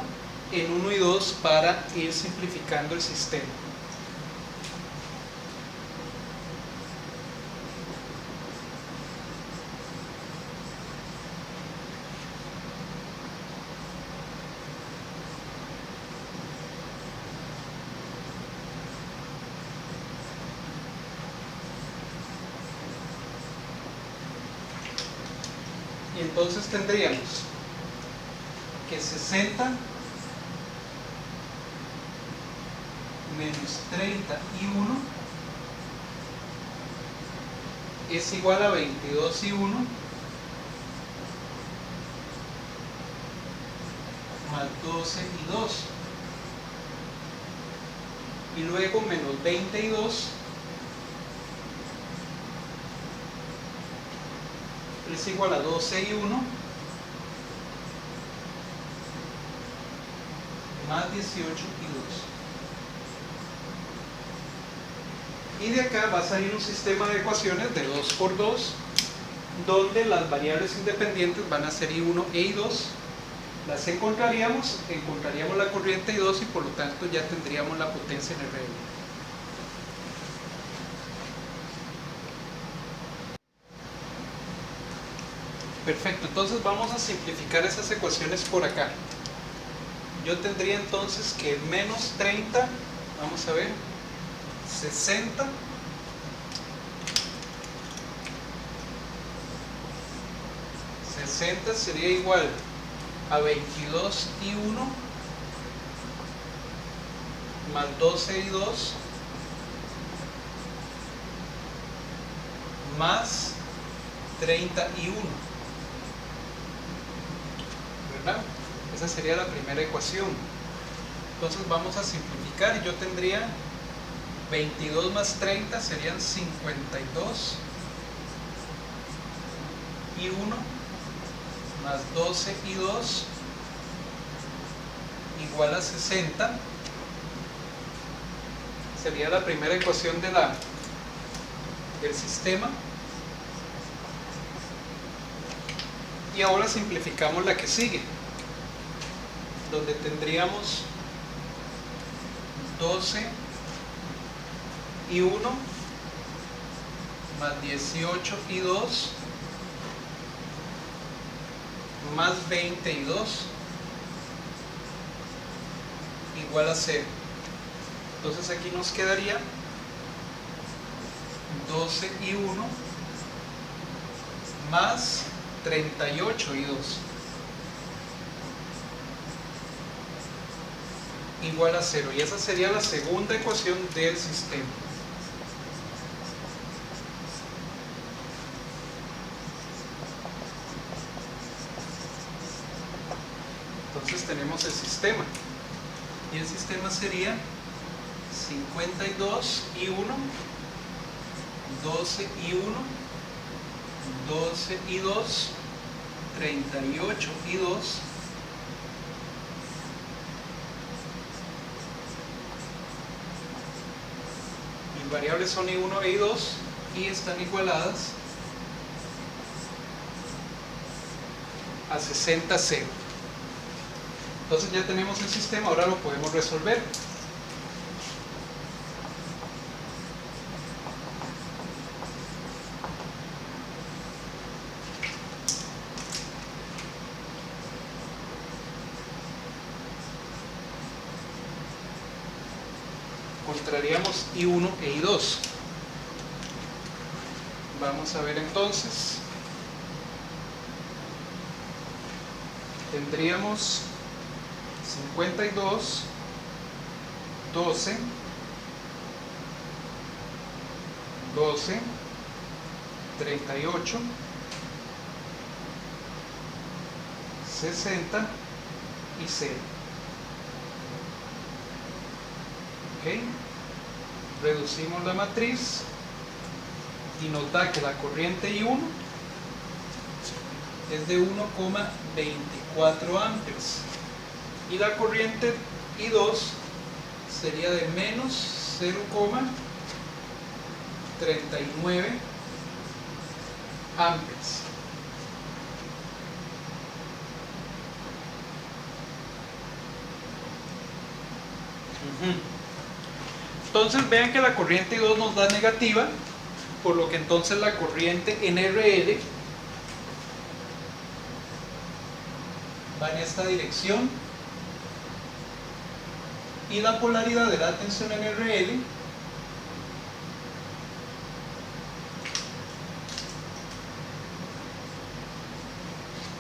en 1 y 2 para ir simplificando el sistema. Y entonces tendríamos que 60 menos 30 y 1 es igual a 22 y 1 más 12 y 2, y luego menos 20 y 2 es igual a 12 y 1 más 18 y 2. Y de acá va a salir un sistema de ecuaciones de 2 por 2, donde las variables independientes van a ser I1 e I2. Las encontraríamos la corriente I2, y por lo tanto ya tendríamos la potencia en RL. Perfecto, entonces vamos a simplificar esas ecuaciones por acá. Yo tendría entonces que menos 30, vamos a ver, 60 sería igual a 22 y 1 más 12 y 2 más 30 y 1, ¿verdad? Esa sería la primera ecuación. Entonces vamos a simplificar y yo tendría 22 más 30 serían 52 y 1 más 12 y 2 igual a 60. Sería la primera ecuación del sistema. Y ahora simplificamos la que sigue, donde tendríamos 12 y 1 más 18 y 2 más 20 y 2 igual a 0. Entonces aquí nos quedaría 12 y 1 más 38 y 2 igual a 0. Y esa sería la segunda ecuación del sistema. Entonces tenemos el sistema. Y el sistema sería 52 y 1, 12 y 1, 12 y 2, 38 y 2, mis variables son y1 y 2 y están igualadas a 60, 0. Entonces ya tenemos el sistema, ahora lo podemos resolver. Encontraríamos I1 e I2. Vamos a ver entonces. Tendríamos 52, 12, 12, 38, 60 y 0. ¿Ok? Reducimos la matriz y nos da que la corriente I1 es de 1,24 amperes y la corriente I2 sería de menos 0,39 amperes. Entonces vean que la corriente I2 nos da negativa, por lo que entonces la corriente NRL va en esta dirección y la polaridad de la tensión NRL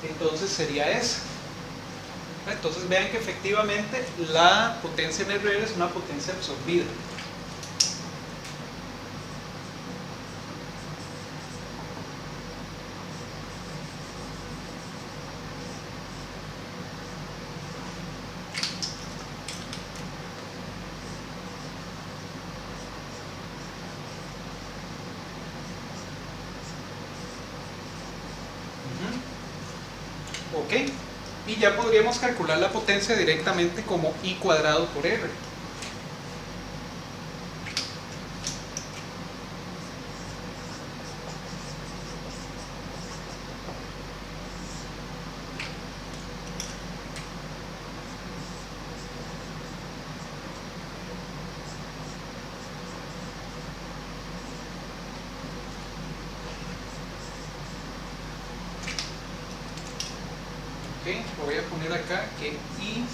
entonces sería esa. Entonces vean que efectivamente la potencia NRL es una potencia absorbida. Ok, y ya podríamos calcular la potencia directamente como I cuadrado por R. Voy a poner acá que I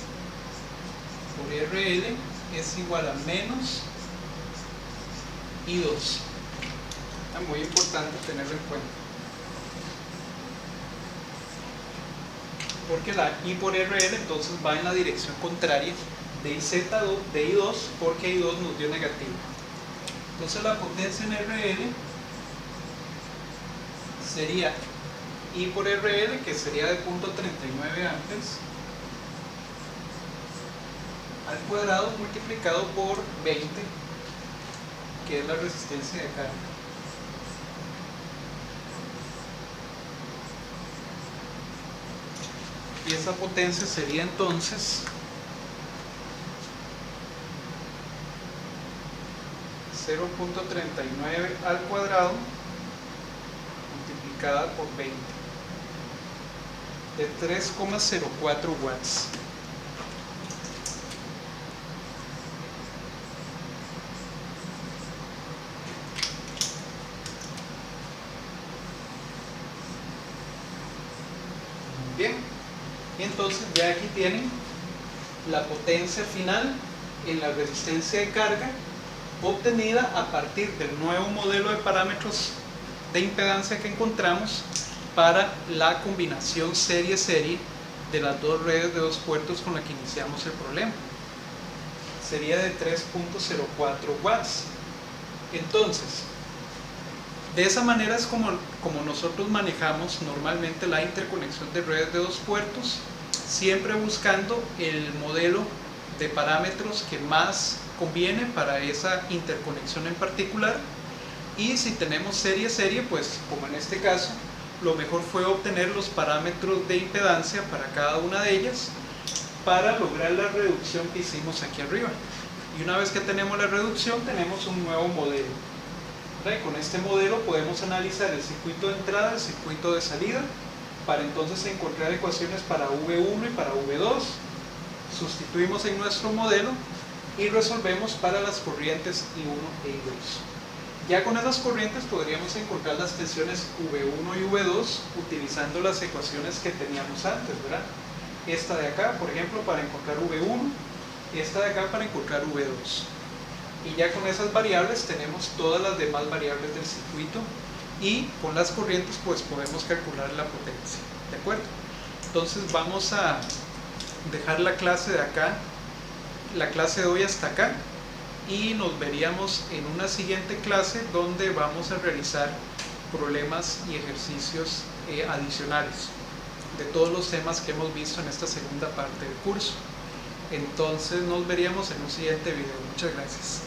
por RL es igual a menos I2. Es muy importante tenerlo en cuenta, porque la I por RL entonces va en la dirección contraria de I2, porque I2 nos dio negativo. Entonces la potencia en RL sería I por RL, que sería de 0.39 amperes, al cuadrado multiplicado por 20, que es la resistencia de carga. Y esa potencia sería entonces 0.39 al cuadrado multiplicada por 20 de 3,04 watts. Bien, entonces ya aquí tienen la potencia final en la resistencia de carga obtenida a partir del nuevo modelo de parámetros de impedancia que encontramos para la combinación serie-serie de las dos redes de dos puertos con la que iniciamos el problema. Sería de 3.04 watts. Entonces, de esa manera es como nosotros manejamos normalmente la interconexión de redes de dos puertos, siempre buscando el modelo de parámetros que más conviene para esa interconexión en particular. Y si tenemos serie-serie, pues como en este caso, lo mejor fue obtener los parámetros de impedancia para cada una de ellas para lograr la reducción que hicimos aquí arriba. Y una vez que tenemos la reducción, tenemos un nuevo modelo. Y con este modelo podemos analizar el circuito de entrada, el circuito de salida, para entonces encontrar ecuaciones para V1 y para V2. Sustituimos en nuestro modelo y resolvemos para las corrientes I1 e I2. Ya con esas corrientes podríamos encontrar las tensiones V1 y V2 utilizando las ecuaciones que teníamos antes, ¿verdad? Esta de acá, por ejemplo, para encontrar V1, esta de acá para encontrar V2. Y ya con esas variables tenemos todas las demás variables del circuito y con las corrientes pues podemos calcular la potencia, ¿de acuerdo? Entonces vamos a dejar la clase de acá, la clase de hoy hasta acá, y nos veríamos en una siguiente clase donde vamos a realizar problemas y ejercicios adicionales de todos los temas que hemos visto en esta segunda parte del curso. Entonces nos veríamos en un siguiente video. Muchas gracias.